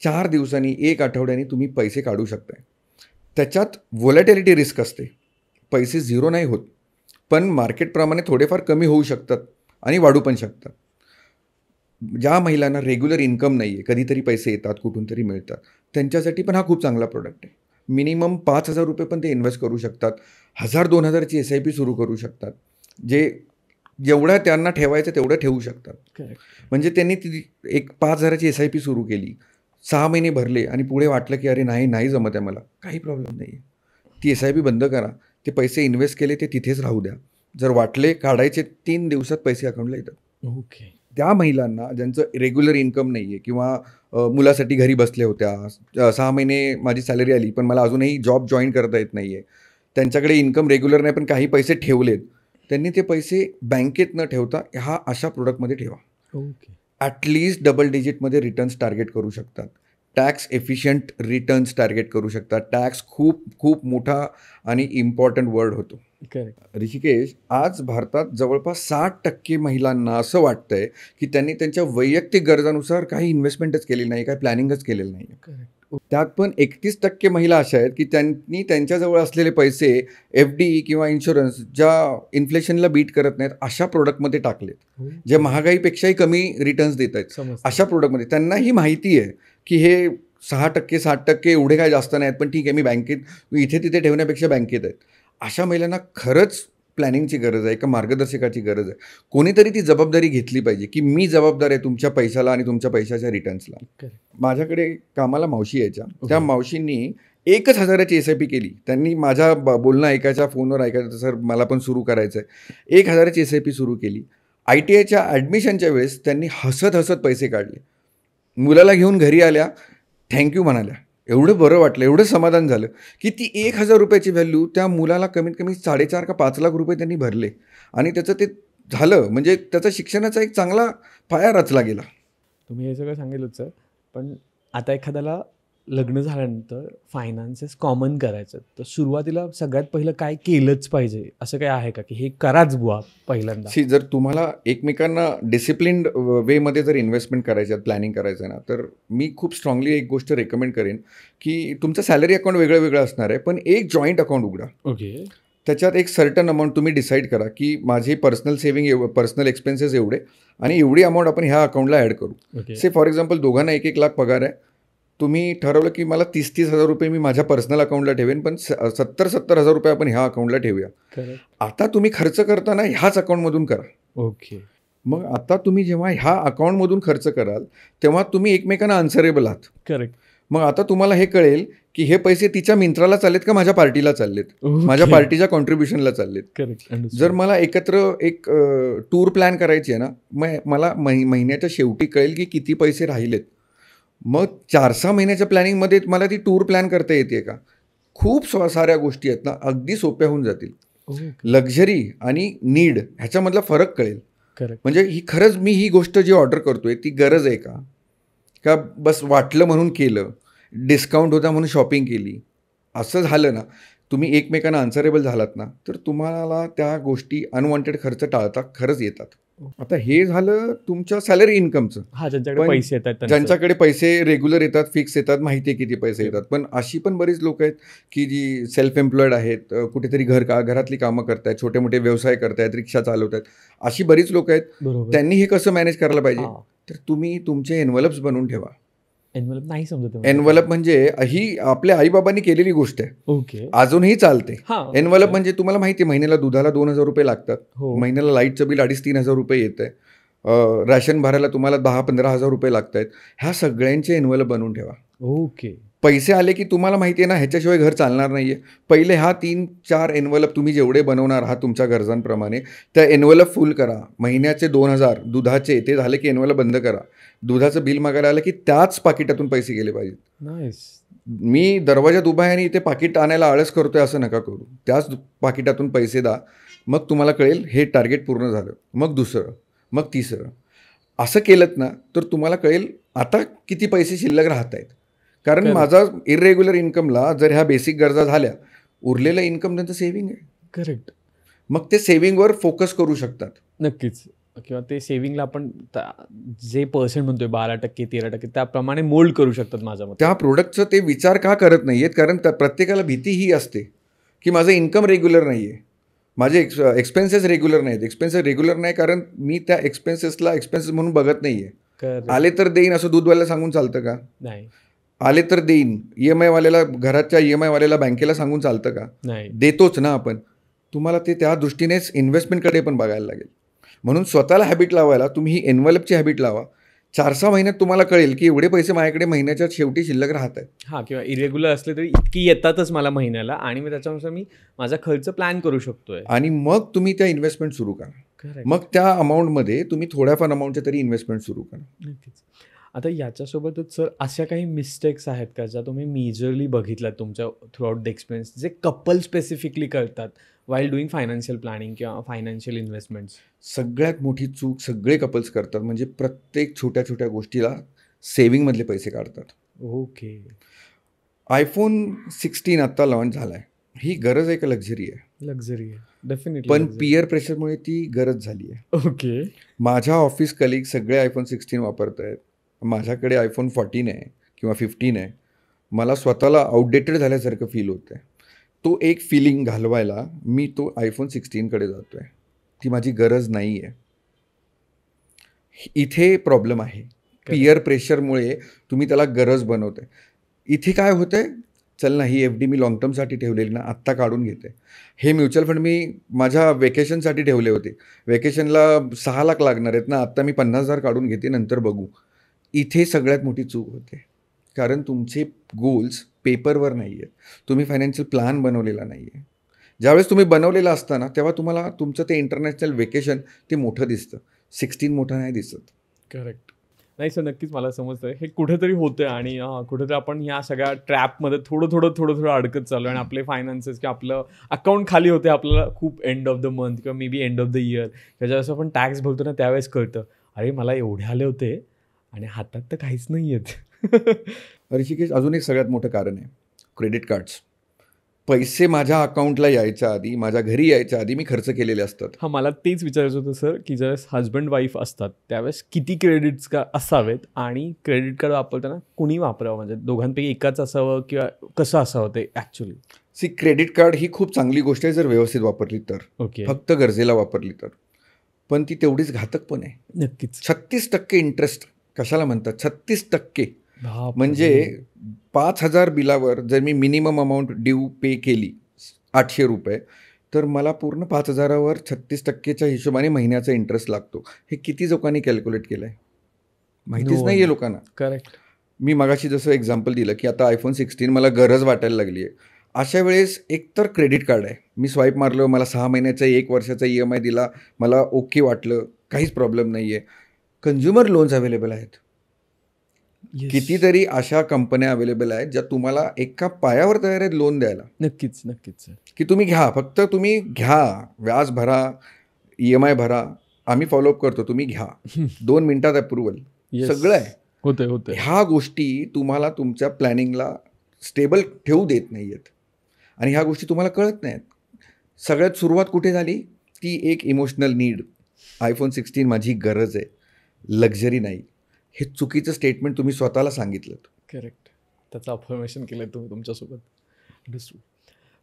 4 दिवसांनी 1 आठवड्याने तुम्ही पैसे काढू शकताय. त्याच्यात व्होलॅटिलिटी रिस्क असते, पैसे झिरो नाही होत, पण मार्केटप्रमाणे थोडेफार कमी होऊ शकतात आणि वाढू पण शकतात. ज्या महिलांना रेग्युलर इन्कम नाही आहे, कधीतरी पैसे येतात, कुठून तरी मिळतात, त्यांच्यासाठी पण हा खूप चांगला प्रोडक्ट आहे. मिनिमम 5,000 रुपये पण ते इन्व्हेस्ट करू शकतात. 1,000-2,000ची SIP सुरू करू शकतात. जेवढं त्यांना ठेवायचं तेवढं ठेवू शकतात. म्हणजे त्यांनी ती एक 5,000ची SIP सुरू केली, 6 महिने भरले आणि पुढे वाटलं की अरे नाही जमत आहे मला, काही प्रॉब्लेम नाही आहे. ती SIP बंद करा, ते पैसे इन्व्हेस्ट केले ते तिथेच राहू द्या. जर वाटले काढायचे 3 दिवसात पैसे अकाउंटला येतात. ओके. त्या महिलांना ज्यांचं रेग्युलर इन्कम नाही आहे किंवा मुलासाठी घरी बसल्या होत्या, 6 महिने माझी सॅलरी आली पण मला अजूनही जॉब जॉईन करता येत नाही आहे, त्यांच्याकडे इन्कम रेग्युलर नाही पण काही पैसे ठेवलेत, त्यांनी ते पैसे बँकेत न ठेवता अशा प्रोडक्टमध्ये ठेवा. ओके. ॲटलिस्ट डबल डिजिटमध्ये रिटर्न्स टार्गेट करू शकतात, टॅक्स एफिशियंट रिटर्न्स टार्गेट करू शकतात. टॅक्स खूप खूप मोठा आणि इम्पॉर्टंट वर्ड होतो. ऋषिकेश, आज भारतात जवळपास 60% महिलांना असं वाटतंय की त्यांनी त्यांच्या वैयक्तिक गरजानुसार काही इन्व्हेस्टमेंटच केलेली नाही, काही प्लॅनिंगच केलेलं नाही. त्यात पण 31% महिला अशा आहेत की त्यांनी त्यांच्याजवळ असलेले पैसे FD किंवा इन्शुरन्स ज्या इन्फ्लेशनला बीट करत नाहीत अशा प्रोडक्टमध्ये टाकलेत, जे महागाईपेक्षाही कमी रिटर्न्स देत आहेत. अशा प्रोडक्टमध्ये त्यांनाही माहिती आहे की हे 6%, 60% एवढे काय जास्त नाहीत, पण ठीक आहे मी बँकेत इथे तिथे ठेवण्यापेक्षा बँकेत आहेत. अशा महिलांना खरंच प्लॅनिंगची गरज आहे, एका मार्गदर्शकाची गरज आहे. कोणीतरी ती जबाबदारी घेतली पाहिजे, की मी जबाबदार आहे तुमच्या पैशाला आणि तुमच्या पैशाच्या रिटर्न्सला. Correct. माझ्याकडे कामाला मावशी यायच्या. त्या Okay. मावशींनी 1,000ची SIP केली. त्यांनी माझ्या बोलणं ऐकायच्या, फोनवर ऐकायचं, सर मला पण सुरू करायचं आहे. 1,000ची SIP सुरू केली. ITIच्या ॲडमिशनच्या वेळेस त्यांनी हसत हसत पैसे काढले. मुलाला घेऊन घरी आल्या, थँक्यू म्हणाल्या. एवढं बरं वाटलं, एवढं समाधान झालं, की ती 1,000 रुपयाची व्हॅल्यू त्या मुलाला कमीत कमी 4.5 का 5 लाख रुपये त्यांनी भरले आणि त्याचं ते झालं. म्हणजे त्याचा शिक्षणाचा एक चांगला पाया रचला गेला. तुम्ही हे सगळं सांगितलंच सर, पण आता एखाद्याला लग्न झाल्यानंतर फायनान्सेस कॉमन करायचं, तर सुरुवातीला सगळ्यात पहिलं काय केलंच पाहिजे असं काय आहे का, की हे कराच बुवा पहिल्यांदा? जर तुम्हाला एकमेकांना डिसिप्लिन्ड वेमध्ये जर इन्व्हेस्टमेंट करायचं आहे, प्लॅनिंग करायचं आहे ना, तर मी खूप स्ट्रॉंगली एक गोष्ट रेकमेंड करेन, की तुमचं सॅलरी अकाउंट वेगळं वेगळं असणार आहे, पण एक जॉईंट अकाउंट उघडा. ओके. त्याच्यात एक सर्टन अमाऊंट तुम्ही डिसाईड करा, की माझी पर्सनल सेव्हिंग पर्सनल एक्सपेन्सेस एवढे आणि एवढी अमाऊंट आपण ह्या अकाउंटला ॲड करू. ओके. से फॉर एक्झाम्पल दोघांना 1-1 लाख पगार आहे. तुम्ही ठरवलं की मला 30-30 हजार रुपये मी माझ्या पर्सनल अकाउंटला ठेवेन, पण 70-70 हजार रुपये आपण ह्या अकाउंटला ठेवूया. करेक्ट. आता तुम्ही खर्च करताना ह्याच अकाउंटमधून करा. ओके. मग आता तुम्ही जेव्हा ह्या अकाउंटमधून खर्च कराल तेव्हा तुम्ही एकमेकांना आन्सरेबल आहात. करेक्ट. मग आता तुम्हाला हे कळेल की हे पैसे तिच्या मित्राला चाललेत का माझ्या पार्टीला चाललेत, माझ्या पार्टीच्या कॉन्ट्रीब्युशनला चाललेत. करेक्ट. जर मला एकत्र एक टूर प्लॅन करायची आहे ना, मग मला महिन्याच्या शेवटी कळेल की किती पैसे राहिलेत. मग 4-6 महिन्याच्या प्लॅनिंगमध्ये मला ती टूर प्लॅन करता येते का? खूप साऱ्या गोष्टी आहेत ना, अगदी सोप्या होऊन जातील. लक्झरी आणि नीड ह्याच्यामधला फरक कळेल. करेक्ट. म्हणजे ही खरंच मी ही गोष्ट जी ऑर्डर करतोय ती गरज आहे का बस वाटलं म्हणून केलं, डिस्काउंट होता म्हणून शॉपिंग केली, असं झालं ना, तुम्ही एकमेकांना आन्सरेबल झालात ना, तर तुम्हाला त्या गोष्टी अनवॉन्टेड खर्च टाळता खरंच येतात. आता हे झालं तुमच्या सॅलरी इन्कमचं. हा, ज्यांच्याकडे पण पैसे येतात त्यांचं. ज्यांच्याकडे पैसे रेग्युलर येतात, फिक्स येतात, माहिती आहे किती पैसे येतात. पण अशी पण बरीच लोक आहेत की जी सेल्फ एम्प्लॉईड आहेत, कुठेतरी घरातली कामं करतायत, छोटे मोठे व्यवसाय करतायत, रिक्षा चालवतात, अशी बरीच लोक आहेत. बरोबर. त्यांनी हे कसं मॅनेज करायला पाहिजे? हा. तर तुम्ही तुमचे एनव्हलप्स बनवून ठेवा. एनव्हलप नाही समजत आहे. एनव्हलप म्हणजे ही आपल्या आईबाबांनी केलेली गोष्ट आहे, ओके. अजूनही चालते. हा. एनव्हलप म्हणजे तुम्हाला माहिती आहे, महिन्याला दुधाला 2,000 रुपये लागतात, हो. महिन्याला लाईटचं बिल 2,500-3,000 हजार रुपये येतं आहे, रॅशन भरायला तुम्हाला 10-15 हजार रुपये लागत आहेत. ह्या सगळ्यांचे एनव्हलप बनवून ठेवा. ओके. पैसे आले की तुम्हाला माहिती आहे ना, ह्याच्याशिवाय घर चालणार नाही आहे. पहिले हा 3-4 एनव्हलप तुम्ही जेवढे बनवणार आहात तुमच्या गरजांप्रमाणे, त्या एनव्हलप फुल करा. महिन्याचे 2,000 दुधाचे, ते झाले की एनव्हलप बंद करा. दुधाचं बिल मागायला आलं की त्याच पाकिटातून पैसे गेले पाहिजेत. नाईस. मी दरवाजात उभा आहे आणि इथे पाकिट आणायला आळस करतोय असं नका करू. त्याच पाकिटातून पैसे द्या. मग तुम्हाला कळेल हे टार्गेट पूर्ण झालं. मग दुसरं, मग तिसरं. असं केलं ना, तर तुम्हाला कळेल आता किती पैसे शिल्लक राहत आहेत. कारण माझा इरेग्युलर इन्कमला जर ह्या बेसिक गरजा झाल्या, उरलेलं इन्कम त्यांचं सेव्हिंग आहे. करेक्ट. मग ते सेव्हिंगवर फोकस करू शकतात. नक्कीच. किंवा ते सेव्हिंगला आपण जे पर्सेंट म्हणतोय 12%, 13%, त्याप्रमाणे मोल्ड करू शकतात माझ्या मते. त्या प्रोडक्टचं ते विचार का करत नाही आहेत? कारण प्रत्येकाला भीती ही असते की माझं इन्कम रेग्युलर नाही आहे, माझे एक्सपेन्सेस रेग्युलर नाहीत. एक्सपेन्सेस रेग्युलर नाही कारण मी त्या एक्सपेन्सेसला एक्सपेन्सेस म्हणून बघत नाही आहे. आले तर देईन असं दूधवाल्याला सांगून चालतं का? नाही. आले तर देईन. EMI वाल्याला, घराच्या EMI वाल्याला बँकेला सांगून चालतं का? नाही. देतोच ना आपण. तुम्हाला ते त्या दृष्टीनेच इन्व्हेस्टमेंटकडे पण बघायला लागेल. म्हणून स्वतःला हॅबिट लावायला तुम्ही ही एनव्हलपची हॅबिट लावा. 4-6 महिन्यात तुम्हाला कळेल की एवढे पैसे माझ्याकडे महिन्याच्या शेवटी शिल्लक राहत आहेत. हां, किंवा इरेग्युलर असले तरी इतकी येतातच मला महिन्याला, आणि मी त्याच्यानुसार मी माझा खर्च प्लॅन करू शकतोय. आणि मग तुम्ही त्या इन्व्हेस्टमेंट सुरू करा. Correct. मग त्या अमाऊंटमध्ये तुम्ही थोड्याफार अमाऊंटच्या तरी इन्व्हेस्टमेंट सुरू करा. नक्कीच. आता याच्यासोबतच सर अशा काही मिस्टेक्स आहेत का ज्या तुम्ही मेजरली बघितल्यात तुमच्या थ्रूआउट द एक्सपिरियन्स, जे कपल स्पेसिफिकली करतात वाईल डुईंग फायनान्शियल प्लॅनिंग किंवा फायनान्शियल इन्व्हेस्टमेंट्स? सगळ्यात मोठी चूक सगळे कपल्स करतात, म्हणजे प्रत्येक छोट्या छोट्या गोष्टीला सेव्हिंगमधले पैसे काढतात. ओके. iPhone 16 आत्ता लॉन्च झाला आहे. ही गरज आहे का लक्झरी आहे? लक्झरी आहे डेफिनेटली. पण पियर प्रेशरमुळे ती गरज झाली आहे. ओके. माझ्या ऑफिस कलिग सगळे iPhone 16 वापरत आहेत. माझ्याकडे iPhone 14 आहे किंवा 15 आहे. मला स्वतःला आउटडेटेड झाल्यासारखं फील होतं आहे. तो एक फिलिंग घालवायला मी तो iPhone 16कडे जातो आहे. ती माझी गरज नाही आहे. इथे प्रॉब्लेम आहे. पियर प्रेशरमुळे तुम्ही त्याला गरज बनवताय. इथे काय होतं आहे, चल ना ही FD मी लॉंग टर्मसाठी ठेवलेली ना आत्ता काढून घेते. हे म्युच्युअल फंड मी माझ्या वेकेशनसाठी ठेवले होते, वेकेशनला 6 लाख लागणार आहेत ना, आत्ता मी 50,000 काढून घेते, नंतर बघू. इथे सगळ्यात मोठी चूक होते, कारण तुमचे गोल्स पेपरवर नाही आहेत, तुम्ही फायनान्शियल प्लॅन बनवलेला नाही आहे. ज्यावेळेस तुम्ही बनवलेलं असतं ना, तेव्हा तुम्हाला तुमचं ते इंटरनॅशनल वेकेशन ते मोठं दिसतं, 16 मोठं नाही दिसत. करेक्ट. नाही सर, नक्कीच मला समजतंय हे कुठेतरी होतं आणि कुठेतरी आपण ह्या सगळ्या ट्रॅपमध्ये थोडं आणि चालू आणि आपले फायनान्सेस किंवा आपलं अकाउंट खाली होते, आपल्याला खूप एंड ऑफ द मंथ किंवा may be end of the year ज्यावेळेस आपण टॅक्स भरतो ना, त्यावेळेस कळतं अरे मला एवढे आले होते आणि हातात तर काहीच नाही आहेत. ऋषिकेश, अजून एक सगळ्यात मोठं कारण आहे क्रेडिट कार्ड्स. पैसे माझ्या अकाउंटला यायच्या आधी, माझ्या घरी यायच्या आधी मी खर्च केलेले असतात. हां, मला तेच विचारायचं होतं सर, की ज्यावेळेस हजबंड वाईफ असतात त्यावेळेस किती क्रेडिट्स का असावेत आणि क्रेडिट कार्ड वापरताना कुणी वापरावं, म्हणजे दोघांपैकी एकाच असावं किंवा कसं असावं ते ॲक्च्युली? क्रेडिट कार्ड ही खूप चांगली गोष्ट आहे जर व्यवस्थित वापरली तर, ओके. फक्त गरजेला वापरली तर. पण ती तेवढीच घातक पण आहे. नक्कीच. 36% इंटरेस्ट कशाला म्हणतात? 36%. म्हणजे 5,000 बिलावर जर मी मिनिमम अमाऊंट ड्यू पे केली 800 रुपये, तर मला पूर्ण 5,000वर 36%च्या हिशोबाने महिन्याचा इंटरेस्ट लागतो. हे किती लोकांनी कॅल्क्युलेट केलं आहे माहितीच नाही आहे लोकांना. करेक्ट. मी मगाशी जसं एक्झाम्पल दिलं की आता iPhone 16 मला गरज वाटायला लागली आहे, अशा वेळेस एकतर क्रेडिट कार्ड आहे, मी स्वाईप मारलं, मला 6 महिन्याचा 1 वर्षाचा EMI दिला, मला ओके वाटलं, काहीच प्रॉब्लेम नाही आहे. कन्झ्युमर लोन्स अवेलेबल आहेत. कितीतरी अशा कंपन्या अवेलेबल आहेत ज्या तुम्हाला एका पायावर तयार आहेत लोन द्यायला. नक्कीच नक्कीच सर. की तुम्ही घ्या, फक्त तुम्ही घ्या, व्याज भरा, EMI भरा, आम्ही फॉलोअप करतो, तुम्ही घ्या, 2 मिनिटात अप्रुव्हल, सगळं आहे. होते. ह्या गोष्टी तुम्हाला तुमच्या प्लॅनिंगला स्टेबल ठेवू देत नाही आहेत आणि ह्या गोष्टी तुम्हाला कळत नाहीत. सगळ्यात सुरुवात कुठे झाली? ती एक इमोशनल नीड. iPhone 16 माझी गरज आहे, लक्झरी नाही. हे चुकीचं स्टेटमेंट तुम्ही स्वतःला सांगितलं. करेक्ट. त्याचं अफर्मेशन केलं तुम्ही तुमच्यासोबत. अंडरस्टूड.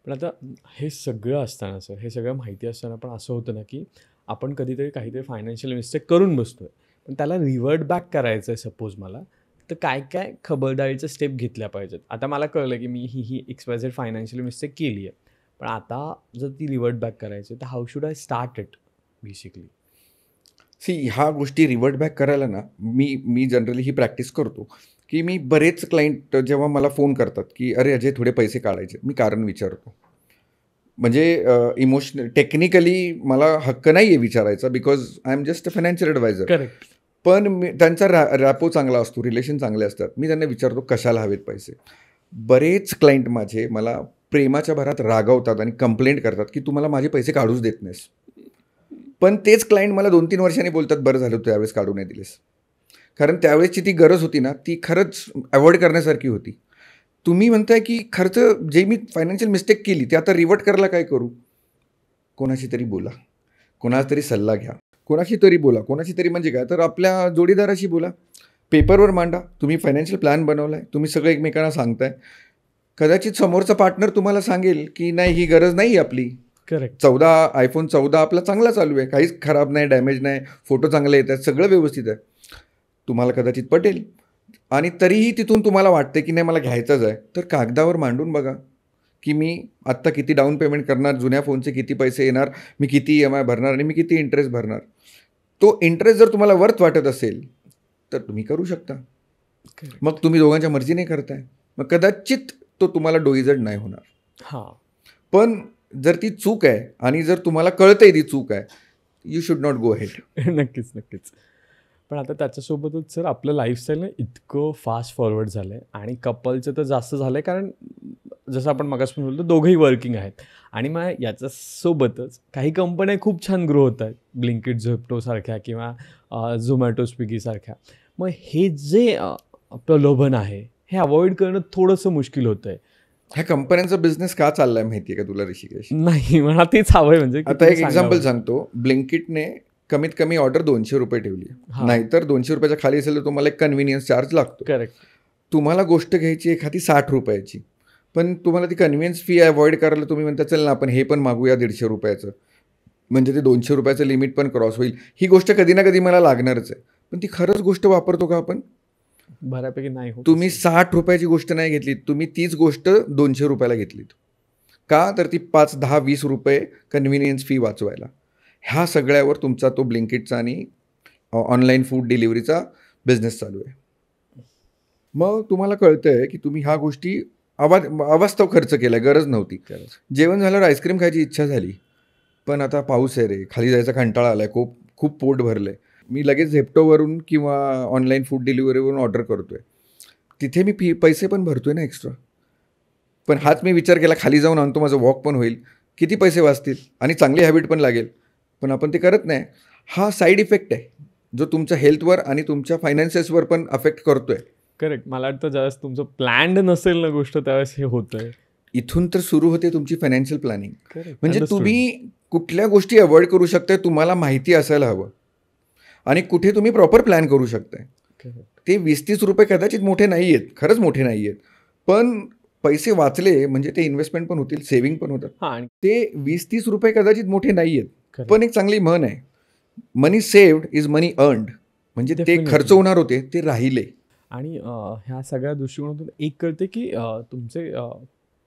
पण आता हे सगळं असताना सर, हे सगळं माहिती असताना पण असं होतं ना की आपण कधीतरी काहीतरी फायनान्शियल मिस्टेक करून बसतो आहे, पण त्याला रिव्हर्ट बॅक करायचं आहे सपोज मला, तर काय काय खबरदारीच्या स्टेप घेतल्या पाहिजेत? आता मला कळलं की मी ही XYZ फायनान्शियल मिस्टेक केली आहे, पण आता जर ती रिव्हर्ट बॅक करायची तर how should I start it basically? ह्या गोष्टी रिव्हर्ट बॅक करायला ना, मी जनरली ही प्रॅक्टिस करतो की मी बरेच क्लायंट जेव्हा मला फोन करतात की अरे अजय थोडे पैसे काढायचे, मी कारण विचारतो. म्हणजे इमोशनल टेक्निकली मला हक्क नाही आहे विचारायचा, because I am just a financial advisor. Correct. पण त्यांचा रॅपो चांगला असतो, रिलेशन चांगले असतात. मी त्यांना विचारतो कशाला हवेत पैसे. बरेच क्लायंट माझे मला प्रेमाच्या भरात रागवतात आणि कंप्लेंट करतात की तुम्हाला माझे पैसे काढूच देत नाहीस. पण तेच क्लायंट मला 2-3 वर्षांनी बोलतात बरं झालं तू त्यावेळेस काढू नाही दिलेस, कारण त्यावेळेसची ती गरज होती ना, ती खरंच अवॉइड करण्यासारखी होती. तुम्ही म्हणताय की खर्च जे मी फायनान्शियल मिस्टेक केली ते आता रिव्हर्ट करायला काय करू? कोणाशी तरी बोला, कोणाचा तरी सल्ला घ्या, कोणाशी तरी बोला. कोणाशी तरी म्हणजे काय, तर आपल्या जोडीदाराशी बोला, पेपरवर मांडा. तुम्ही फायनान्शियल प्लॅन बनवला आहे, तुम्ही सगळं एकमेकांना सांगताय. कदाचित समोरचा पार्टनर तुम्हाला सांगेल की नाही ही गरज नाही आपली. करेक्ट. iPhone 14 आपला चांगला चालू आहे, काहीच खराब नाही, डॅमेज नाही, फोटो चांगले येत आहेत, सगळं व्यवस्थित आहे. तुम्हाला कदाचित पटेल आणि तरीही तिथून तुम्हाला वाटते की नाही मला घ्यायचंच आहे, तर कागदावर मांडून बघा की मी आत्ता किती डाऊन पेमेंट करणार, जुन्या फोनचे किती पैसे येणार, मी किती EMI भरणार आणि मी किती इंटरेस्ट भरणार. तो इंटरेस्ट जर तुम्हाला वर्थ वाटत असेल तर तुम्ही करू शकता. मग तुम्ही दोघांच्या मर्जीने करताय, मग कदाचित तो तुम्हाला डोईजड नाही होणार. हां. पण जर ती चूक आहे आणि जर तुम्हाला कळतंय ती चूक आहे, you should not go head. नक्कीच नक्कीच. पण आता त्याच्यासोबतच सर आपलं लाईफस्टाईल इतकं फास्ट फॉरवर्ड झालं आहे आणि कपलचं तर जास्त झालं आहे, कारण जसं आपण मगासपासून बोलतो दोघंही वर्किंग आहेत आणि मग याच्यासोबतच काही कंपन्या खूप छान ग्रो होत आहेत, ब्लिंकिट, झेप्टोसारख्या किंवा झोमॅटो, स्विगीसारख्या. मग हे जे प्रलोभन आहे हे अवॉइड करणं थोडंसं मुश्किल होतं आहे. ह्या कंपन्यांचा बिझनेस का चाललाय माहिती आहे का तुला ऋषिकेश? नाही, मला तेच हवं आहे. म्हणजे आता एक एक्झाम्पल सांगतो. ब्लिंकिटने कमीत कमी ऑर्डर 200 रुपये ठेवली, नाहीतर 200 रुपयाच्या खाली असेल तर तुम्हाला एक कन्व्हिनियन्स चार्ज लागतो. करेक्ट. तुम्हाला गोष्ट घ्यायची एखादी 60 रुपयाची, पण तुम्हाला ती कन्व्हिनियन्स फी अवॉइड करायला तुम्ही म्हणता चल ना आपण हे पण मागूया 150 रुपयाचं, म्हणजे ते 200 रुपयाचं लिमिट पण क्रॉस होईल. ही गोष्ट कधी ना कधी मला लागणारच आहे, पण ती खरंच गोष्ट वापरतो का आपण? बऱ्यापैकी नाही होत. तुम्ही 60 रुपयाची गोष्ट नाही घेतलीत, तुम्ही तीच गोष्ट 200 रुपयाला घेतलीत. का तर ती 5, 10, 20 रुपये कन्व्हिनियन्स फी वाचवायला. ह्या सगळ्यावर तुमचा तो ब्लिंकिटचा आणि ऑनलाईन फूड डिलिव्हरीचा बिझनेस चालू आहे. मग तुम्हाला कळतंय की तुम्ही ह्या गोष्टी अवास्तव खर्च केलाय, गरज नव्हती. जेवण झाल्यावर आईस्क्रीम खायची इच्छा झाली, पण आता पाऊस आहे रे, खाली जायचा कंटाळा आलाय, खूप पोट भरलंय, मी लगेच झेप्टोवरून किंवा ऑनलाईन फूड डिलिव्हरीवरून ऑर्डर करतोय. तिथे मी पैसे पण भरतोय ना एक्स्ट्रा. पण हाच मी विचार केला, खाली जाऊन आणतो, माझं वॉक पण होईल, किती पैसे वाचतील आणि चांगली हॅबिट पण लागेल. पण आपण ते करत नाही. हा साईड इफेक्ट आहे जो तुमच्या हेल्थवर आणि तुमच्या फायनान्सेसवर पण अफेक्ट करतोय. करेक्ट. मला वाटतं ज्यावेळेस तुमचं प्लॅन्ड नसेल ना गोष्ट त्यावेळेस हे होतंय. इथून तर सुरू होते तुमची फायनान्शियल प्लॅनिंग. म्हणजे Understood. तुम्ही कुठल्या गोष्टी अवॉइड करू शकताय तुम्हाला माहिती असायला हवं, आणि कुठे तुम्ही प्रॉपर प्लॅन करू शकताय. ते 20-30 रुपये कदाचित मोठे नाही आहेत, खरंच मोठे नाही आहेत, पण पैसे वाचले म्हणजे ते इन्व्हेस्टमेंट पण होतील, सेव्हिंग पण होतात. हां, आणि ते 20-30 रुपये कदाचित मोठे नाही आहेत, Correct. पण एक चांगली म्हण आहे, मनी सेव्ड इज मनी अर्नड. म्हणजे ते Definitely. खर्च होणार होते ते राहिले. आणि ह्या सगळ्या दृष्टिकोनातून एक कळते की तुमचे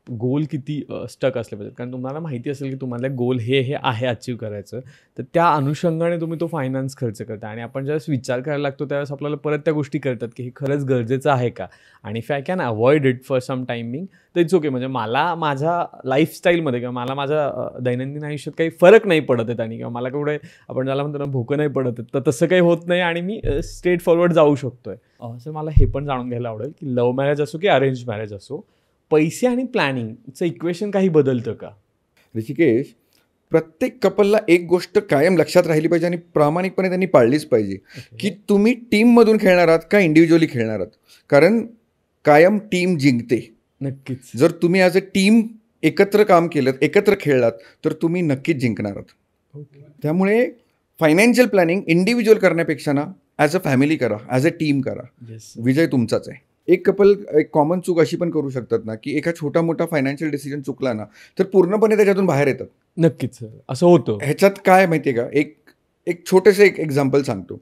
गोल किती स्टक असले पाहिजेत. कारण तुम्हाला माहिती असेल की तुम्हाला गोल हे आहे अचीव करायचं, तर त्या अनुषंगाने तुम्ही तो फायनान्स खर्च करता. आणि आपण ज्यावेळेस विचार करायला लागतो त्यावेळेस आपल्याला परत त्या गोष्टी कळतात की हे खरंच गरजेचं आहे का. आणि if I can avoid it for some timing तर इट्स ओके. म्हणजे मला माझ्या लाईफस्टाईलमध्ये किंवा मला माझ्या दैनंदिन आयुष्यात काही फरक नाही पडत आहेत, आणि किंवा मला केवढे आपण ज्याला म्हणतो ना भोकं नाही पडत आहेत, तर तसं काही होत नाही आणि मी स्ट्रेट फॉरवर्ड जाऊ शकतोय. असं मला हे पण जाणून घ्यायला आवडेल की लव्ह मॅरेज असो की अरेंज मॅरेज असो, पैसे आणि प्लॅनिंगचं इक्वेशन काही बदलतं का? ऋषिकेश, प्रत्येक कपलला एक गोष्ट कायम लक्षात राहिली पाहिजे आणि प्रामाणिकपणे त्यांनी पाळलीच पाहिजे की तुम्ही टीममधून खेळणार आहात का इंडिव्हिज्युअली खेळणार आहात. कारण कायम टीम जिंकते. नक्कीच. जर तुम्ही ॲज अ टीम एकत्र काम केलं, एकत्र खेळलात, तर तुम्ही नक्कीच जिंकणार आहात. त्यामुळे फायनान्शियल प्लॅनिंग इंडिव्हिज्युअल करण्यापेक्षा ना ॲज अ फॅमिली करा, ॲज अ टीम करा. विजय तुमचाच आहे. एक कपल एक कॉमन चूक अशी पण करू शकतात ना की एका छोटा मोठा फायनान्शियल डिसिजन चुकला ना तर पूर्णपणे त्याच्यातून बाहेर येतात. नक्कीच सर, असं होतं. ह्याच्यात काय माहिती आहे का, एक छोटंसं एक एक्झाम्पल सांगतो.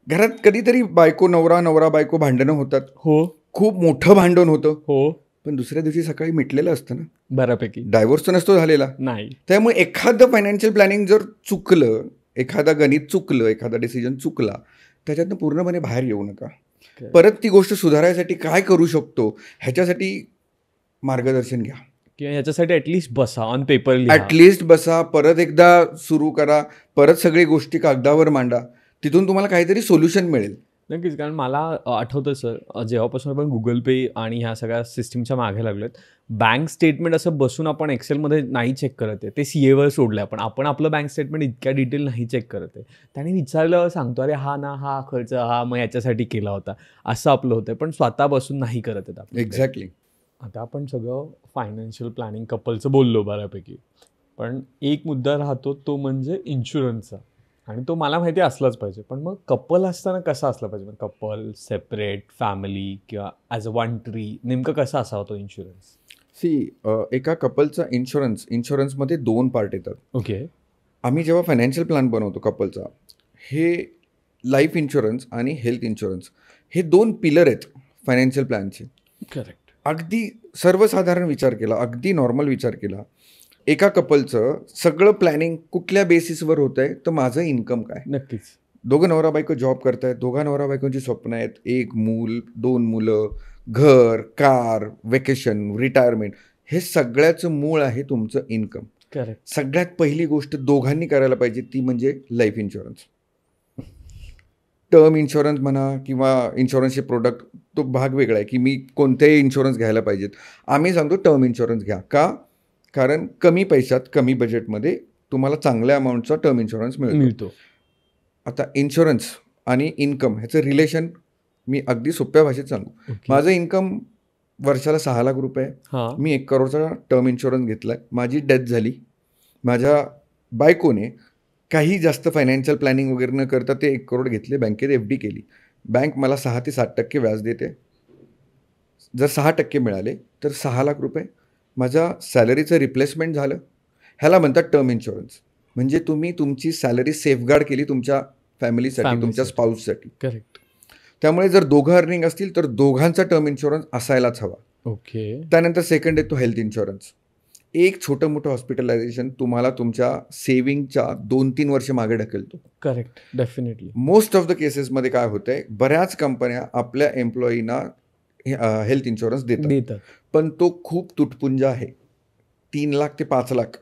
घरात कधीतरी नवरा बायको भांडणं होतात. हो खूप मोठं भांडण होतं. हो, पण दुसऱ्या दिवशी सकाळी मिटलेलं असतं ना. बऱ्यापैकी. डायव्होर्स तर नसतो झालेला. नाही. त्यामुळे एखादं फायनान्शियल प्लॅनिंग जर चुकलं, एखादा गणित चुकलं, एखादा डिसिजन चुकला, त्याच्यातनं पूर्णपणे बाहेर येऊ नका. परत ती गोष्ट सुधारायसाठी काय करू शकतो ह्याच्यासाठी मार्गदर्शन घ्या, किंवा ह्याच्यासाठी ॲटलिस्ट बसा, ऑन पेपर लिहा. ॲटलिस्ट बसा, परत एकदा सुरू करा, परत सगळी गोष्टी कागदावर मांडा, तिथून तुम्हाला काहीतरी सोल्युशन मिळेल. नक्कीच. कारण मला आठवतं सर, जेव्हापासून आपण गुगल पे आणि ह्या सगळ्या सिस्टीमच्या मागे लागलेत, बँक स्टेटमेंट असं बसून आपण एक्सेलमध्ये नाही चेक करत आहे, ते CA वर सोडलं आपण आपलं बँक स्टेटमेंट इतक्या डिटेल नाही चेक करत आहे. त्याने विचारलं सांगतो, अरे हा ना, हा खर्च हा मग याच्यासाठी केला होता, असं आपलं होतं, पण स्वतः बसून नाही करत आहेत आपण. एक्झॅक्टली. आता आपण सगळं फायनान्शियल प्लॅनिंग कपलचं बोललो बऱ्यापैकी, पण एक मुद्दा राहतो तो म्हणजे इन्शुरन्सचा, आणि तो मला माहिती असलाच पाहिजे. पण मग कपल असताना कसा असला पाहिजे? मग कपल, सेपरेट, फॅमिली किंवा ॲज अ वन ट्री, नेमकं कसा असावा तो इन्शुरन्स? एका कपलचा इन्शुरन्समध्ये 2 पार्ट येतात. ओके. आम्ही जेव्हा फायनान्शियल प्लॅन बनवतो कपलचा, हे लाईफ इन्शुरन्स आणि हेल्थ इन्शुरन्स हे 2 पिलर आहेत फायनान्शियल प्लॅनचे. करेक्ट. अगदी सर्वसाधारण विचार केला, अगदी नॉर्मल विचार केला, एका कपलचं सगळं प्लॅनिंग कुठल्या बेसिसवर होतं आहे, तर माझं इन्कम काय. नक्कीच. दोघं नवरा बायको जॉब करतायत, दोघा नवरा बायकोंची स्वप्न आहेत, 1 मूल, 2 मुलं, घर, कार, वेकेशन, रिटायरमेंट, हे सगळ्याचं मूळ आहे तुमचं इन्कम. करेक्ट. सगळ्यात पहिली गोष्ट दोघांनी करायला पाहिजे ती म्हणजे लाईफ इन्शुरन्स. टर्म इन्शुरन्स म्हणा किंवा इन्शुरन्सचे प्रोडक्ट, तो भाग वेगळा आहे की मी कोणतेही इन्शुरन्स घ्यायला पाहिजेत. आम्ही सांगतो टर्म इन्शुरन्स घ्या. का? कारण कमी पैशात, कमी बजेटमध्ये तुम्हाला चांगल्या अमाऊंटचा टर्म इन्शुरन्स मिळतो. आता इन्शुरन्स आणि इन्कम ह्याचं रिलेशन मी अगदी सोप्या भाषेत सांगू. माझं इन्कम वर्षाला 6 लाख रुपये आहे. मी 1 करोडचा टर्म इन्शुरन्स घेतला आहे. माझी डेथ झाली, माझ्या बायकोने काही जास्त फायनान्शियल प्लॅनिंग वगैरे न करता ते 1 करोड घेतले, बँकेत FD केली. बँक मला 6 ते 7% व्याज देते. जर 6% मिळाले तर 6 लाख रुपये माझ्या सॅलरीचं रिप्लेसमेंट झालं. ह्याला म्हणतात टर्म इन्शुरन्स. म्हणजे तुम्ही तुमची सॅलरी सेफगार्ड केली तुमच्या फॅमिलीसाठी, तुमच्या स्पाऊससाठी. करेक्ट. त्यामुळे जर दोघं अर्निंग असतील तर दोघांचा टर्म इन्शुरन्स असायलाच हवा. ओके. त्यानंतर सेकंड येतो हेल्थ इन्शुरन्स. एक छोटं मोठं हॉस्पिटलायझेशन तुम्हाला तुमच्या सेव्हिंगच्या 2-3 वर्ष मागे ढकलतो. Correct. Definitely. Most of the केसेसमध्ये काय होतंय, बऱ्याच कंपन्या आपल्या एम्प्लॉईना हेल्थ इन्शुरन्स देतात, पण तो खूप तुटपुंजा आहे. 3 लाख ते 5 लाख.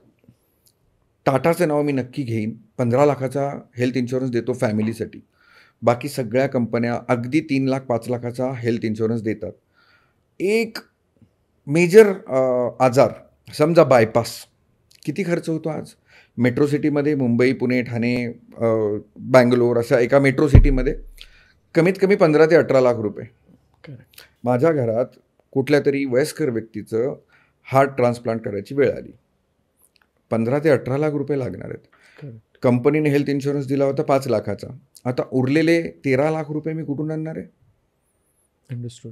टाटाचं नाव मी नक्की घेईन, 15 लाखाचा हेल्थ इन्शुरन्स देतो फॅमिलीसाठी. बाकी सगळ्या कंपन्या अगदी 3 लाख 5 लाखाचा हेल्थ इन्शुरन्स देतात. एक मेजर आजार समजा बायपास, किती खर्च होतो आज मेट्रो सिटीमध्ये? मुंबई, पुणे, ठाणे, बँगलोर अशा एका मेट्रो सिटीमध्ये कमीत कमी 15 ते 18 लाख रुपये. माझ्या घरात कुठल्या तरी वयस्कर व्यक्तीचं हार्ट ट्रान्सप्लांट करायची वेळ आली, 15 ते 18 लाख रुपये लागणार आहेत. कंपनीने हेल्थ इन्शुरन्स दिला होता 5 लाखाचा. आता उरलेले 13 लाख रुपये मी कुठून आणणार आहे? अंडरस्टूड.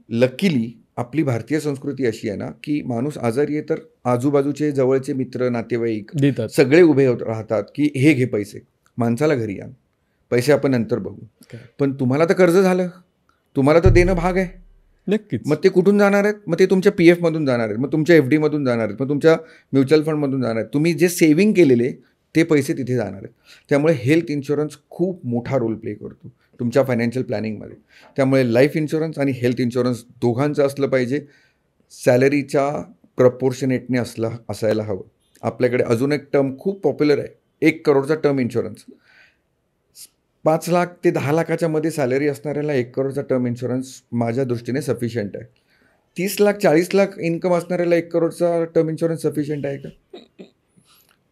लकीली आपली भारतीय संस्कृती अशी आहे ना, की माणूस आजारी आहे तर आजूबाजूचे जवळचे मित्र नातेवाईक देतात. सगळे उभे राहतात की हे घे पैसे, माणसाला घरी आण, पैसे आपण नंतर बघू. पण तुम्हाला तर कर्ज झालं, तुम्हाला तर देणं भाग आहे. नक्कीच. मग ते कुठून जाणार आहेत? मग ते तुमच्या PF मधून जाणार आहेत, मग तुमच्या FD मधून जाणार आहेत, मग तुमच्या म्युच्युअल फंडमधून जाणार आहेत. तुम्ही जे सेव्हिंग केलेले ते पैसे तिथे जाणार आहेत. त्यामुळे हेल्थ इन्शुरन्स खूप मोठा रोल प्ले करतो तुमच्या फायनान्शियल प्लॅनिंगमध्ये. त्यामुळे लाईफ इन्शुरन्स आणि हेल्थ इन्शुरन्स दोघांचं असलं पाहिजे. सॅलरीच्या प्रपोर्शनेटने असायला हवं. आपल्याकडे अजून एक टर्म खूप पॉप्युलर आहे, 1 करोडचा टर्म इन्शुरन्स. 5 लाख ते 10 लाखाच्या मध्ये सॅलरी असणाऱ्याला 1 करोडचा टर्म इन्शुरन्स माझ्या दृष्टीने सफिशियंट आहे. 30 लाख 40 लाख इन्कम असणाऱ्याला 1 करोडचा टर्म इन्शुरन्स सफिशियंट आहे का?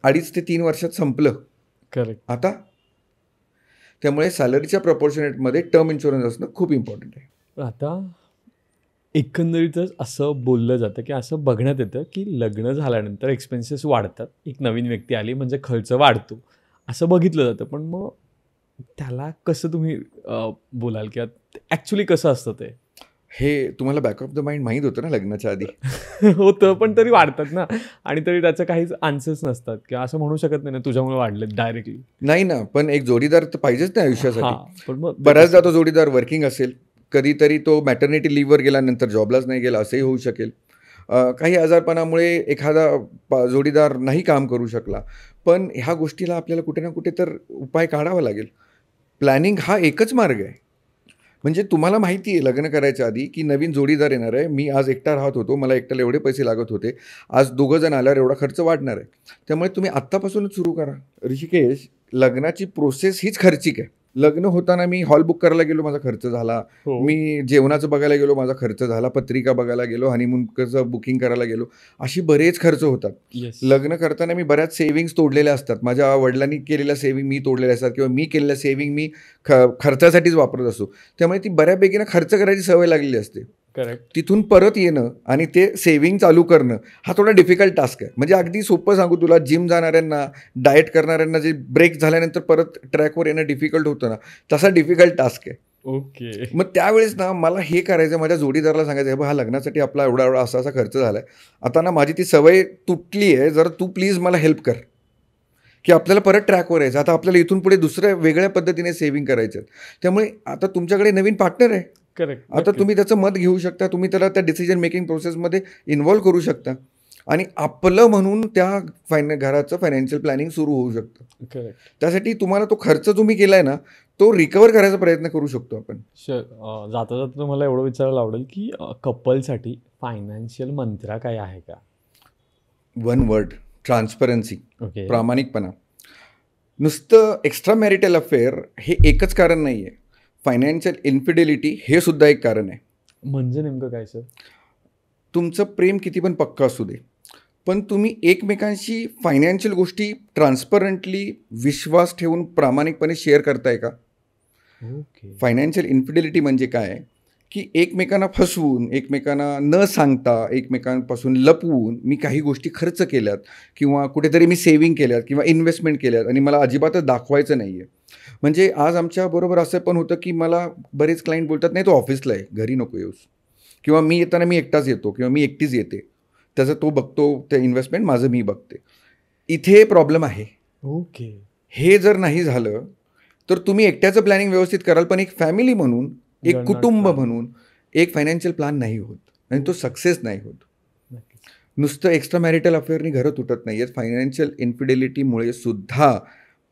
2.5 ते 3 वर्षात संपलं. करेक्ट. आता त्यामुळे सॅलरीच्या प्रपोर्शनेटमध्ये टर्म इन्शुरन्स असणं खूप इम्पॉर्टंट आहे. आता एकंदरीतच असं बोललं जातं की असं बघण्यात येतं की लग्न झाल्यानंतर एक्सपेन्सेस वाढतात, एक नवीन व्यक्ती आली म्हणजे खर्च वाढतो असं बघितलं जातं. पण मग त्याला कसं तुम्ही बोलाल किंवा ॲक्च्युली कसं असतं ते? हे तुम्हाला बॅक ऑफ द माइंड माहीत होतं ना लग्नाच्या आधी? होतं, पण तरी वाढतात ना, आणि तरी त्याचं काहीच आन्सर्स नसतात किंवा असं म्हणू शकत नाही ना तुझ्यामुळे वाढले डायरेक्टली. नाही ना, पण एक जोडीदार तर पाहिजेच ना आयुष्यासाठी. पण मग बऱ्याचदा तो जोडीदार वर्किंग असेल, कधीतरी तो मॅटर्निटी लिव्हवर गेल्यानंतर जॉबलाच नाही गेला असंही होऊ शकेल. काही आजारपणामुळे एखादा जोडीदार नाही काम करू शकला. पण ह्या गोष्टीला आपल्याला कुठे ना कुठे तर उपाय काढावा लागेल. प्लॅनिंग हा एकच मार्ग आहे. म्हणजे तुम्हाला माहिती आहे लग्न करायच्या आधी की नवीन जोडीदार येणार आहे, मी आज एकटा राहत होतो, मला एकट्याला एवढे पैसे लागत होते, आज 2 जण आल्यावर एवढा खर्च वाढणार आहे. त्यामुळे तुम्ही आत्तापासूनच सुरू करा. ऋषिकेश, लग्नाची प्रोसेस हीच खर्चिक आहे. लग्न होताना मी हॉल बुक करायला गेलो, माझा खर्च झाला. मी जेवणाचं बघायला गेलो, माझा खर्च झाला. पत्रिका बघायला गेलो, हनीमूनचं बुकिंग करायला गेलो, अशी बरेच खर्च होतात. लग्न करताना मी बऱ्याच सेव्हिंग्स तोडलेल्या असतात. माझ्या वडिलांनी केलेल्या सेव्हिंग मी तोडलेल्या असतात किंवा मी केलेल्या सेव्हिंग मी खर्चासाठीच वापरत असतो. त्यामुळे ती बऱ्यापैकी ना खर्च करायची सवय लागलेली असते. करेक्ट. तिथून परत येणं आणि ते सेव्हिंग चालू करणं हा थोडा डिफिकल्ट टास्क आहे. म्हणजे अगदी सोपं सांगू तुला, जिम जाणाऱ्यांना, डाएट करणाऱ्यांना जे ब्रेक झाल्यानंतर परत ट्रॅकवर येणं डिफिकल्ट होतं ना, तसा डिफिकल्ट टास्क आहे. ओके. मग त्यावेळेस ना मला हे करायचं, माझ्या जोडीदाराला सांगायचं, बा हा लग्नासाठी आपला एवढा एवढा असा असा खर्च झाला आहे, आता ना माझी ती सवय तुटली आहे, जरा तू प्लीज मला हेल्प कर की आपल्याला परत ट्रॅकवर यायचं. आता आपल्याला इथून पुढे दुसऱ्या वेगळ्या पद्धतीने सेव्हिंग करायचं. त्यामुळे आता तुमच्याकडे नवीन पार्टनर आहे. करेक्ट. आता तुम्ही त्याचं मत घेऊ शकता, तुम्ही त्याला त्या डिसिजन मेकिंग प्रोसेसमध्ये इन्व्हॉल्व्ह करू शकता आणि आपलं म्हणून त्या घराचं फायनान्शियल प्लॅनिंग सुरू होऊ शकतं. करेक्ट. त्यासाठी तुम्हाला तो खर्च तुम्ही केला आहे ना, तो रिकवर करायचा प्रयत्न करू शकतो आपण. जाता जाता तुम्हाला एवढं विचारायला आवडेल की कपलसाठी फायनान्शियल मंत्रा काय आहे का? 1 वर्ड, ट्रान्सपरन्सी. ओके. प्रामाणिकपणा. नुसतं एक्स्ट्रा मॅरिटल अफेअर हे एकच कारण नाही आहे. फायनान्शियल इन्फिडेलिटी हे सुद्धा एक कारण आहे. म्हणजे नेमकं काय सर? तुमचं प्रेम किती पण पक्का असू दे, पण तुम्ही एकमेकांशी फायनान्शियल गोष्टी ट्रान्सपरंटली विश्वास ठेवून प्रामाणिकपणे शेअर करताय का? ओके. फायनान्शियल इन्फिडेलिटी म्हणजे काय की एकमेकांना फसवून, एकमेकांना न सांगता, एकमेकांपासून लपवून मी काही गोष्टी खर्च केल्यात किंवा कुठेतरी मी सेव्हिंग केल्यात किंवा इन्व्हेस्टमेंट केल्यात आणि मला अजिबातच दाखवायचं नाही आहे. म्हणजे आज आमच्याबरोबर असं पण होतं की मला बरेच क्लायंट बोलतात, नाही तो ऑफिसला आहे, घरी नको येऊस, किंवा मी येताना मी एकटाच येतो किंवा मी एकटीच येते, त्याचं तो बघतो ते इन्व्हेस्टमेंट, माझं मी बघते. इथे प्रॉब्लेम आहे. ओके. हे जर नाही झालं तर तुम्ही एकट्याचं प्लॅनिंग व्यवस्थित कराल, पण एक फॅमिली म्हणून, एक You're not कुटुंब planning. म्हणून एक फायनान्शियल प्लॅन नाही होत आणि तो सक्सेस नाही होत. नक्कीच. नुसतं एक्स्ट्रा मॅरिटल अफेअरनी घरं तुटत नाही आहेत. फायनान्शियल इन्फिडेलिटीमुळे सुद्धा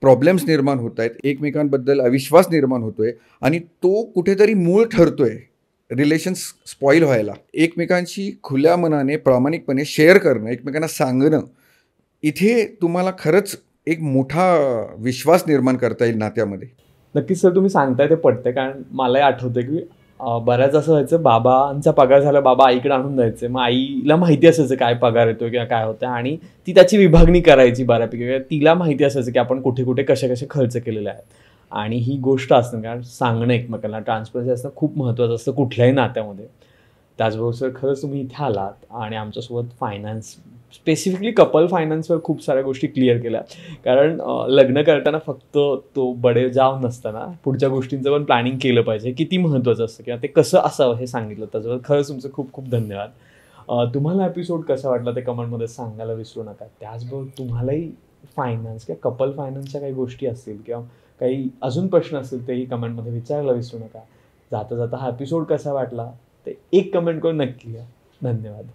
प्रॉब्लेम्स निर्माण होत आहेत, एकमेकांबद्दल अविश्वास निर्माण होतोय आणि तो कुठेतरी मूळ ठरतोय रिलेशन्स स्पॉईल व्हायला. एकमेकांशी खुल्या मनाने प्रामाणिकपणे शेअर करणं, एकमेकांना सांगणं, इथे तुम्हाला खरंच एक मोठा विश्वास निर्माण करता येईल नात्यामध्ये. नक्कीच सर, तुम्ही सांगताय ते पटतंय. कारण मलाही आठवतं की बऱ्याच असं व्हायचं, बाबांचा पगार झाला, बाबा आईकडे आणून द्यायचे. मग आईला माहिती असायचं काय पगार येतो किंवा काय होतं, आणि ती त्याची विभागणी करायची बऱ्यापैकी. तिला माहिती असायचं की आपण कुठे कुठे कसे कसे खर्च केलेले आहेत. आणि ही गोष्ट असणं, कारण सांगणं एकमेकांना, ट्रान्सपरन्सी असणं खूप महत्त्वाचं असतं कुठल्याही नात्यामध्ये. त्याचबरोबर सर, खरंच तुम्ही इथे आलात आणि आमच्यासोबत फायनान्स, स्पेसिफिकली कपल फायनान्सवर खूप साऱ्या गोष्टी क्लिअर केल्या. कारण लग्न करताना फक्त तो बडे जाव नसताना पुढच्या गोष्टींचं पण प्लॅनिंग केलं पाहिजे, किती महत्त्वाचं असतं किंवा ते कसं असावं हे सांगितलं. त्याच्यावर खरंच तुमचं खूप खूप धन्यवाद. तुम्हाला एपिसोड कसा वाटला ते कमेंटमध्ये सांगायला विसरू नका. त्याचबरोबर तुम्हालाही फायनान्स किंवा कपल फायनान्सच्या काही गोष्टी असतील किंवा काही अजून प्रश्न असतील तेही कमेंटमध्ये विचारायला विसरू नका. जाता जाता हा एपिसोड कसा वाटला ते एक कमेंट करून नक्की लिहा. धन्यवाद.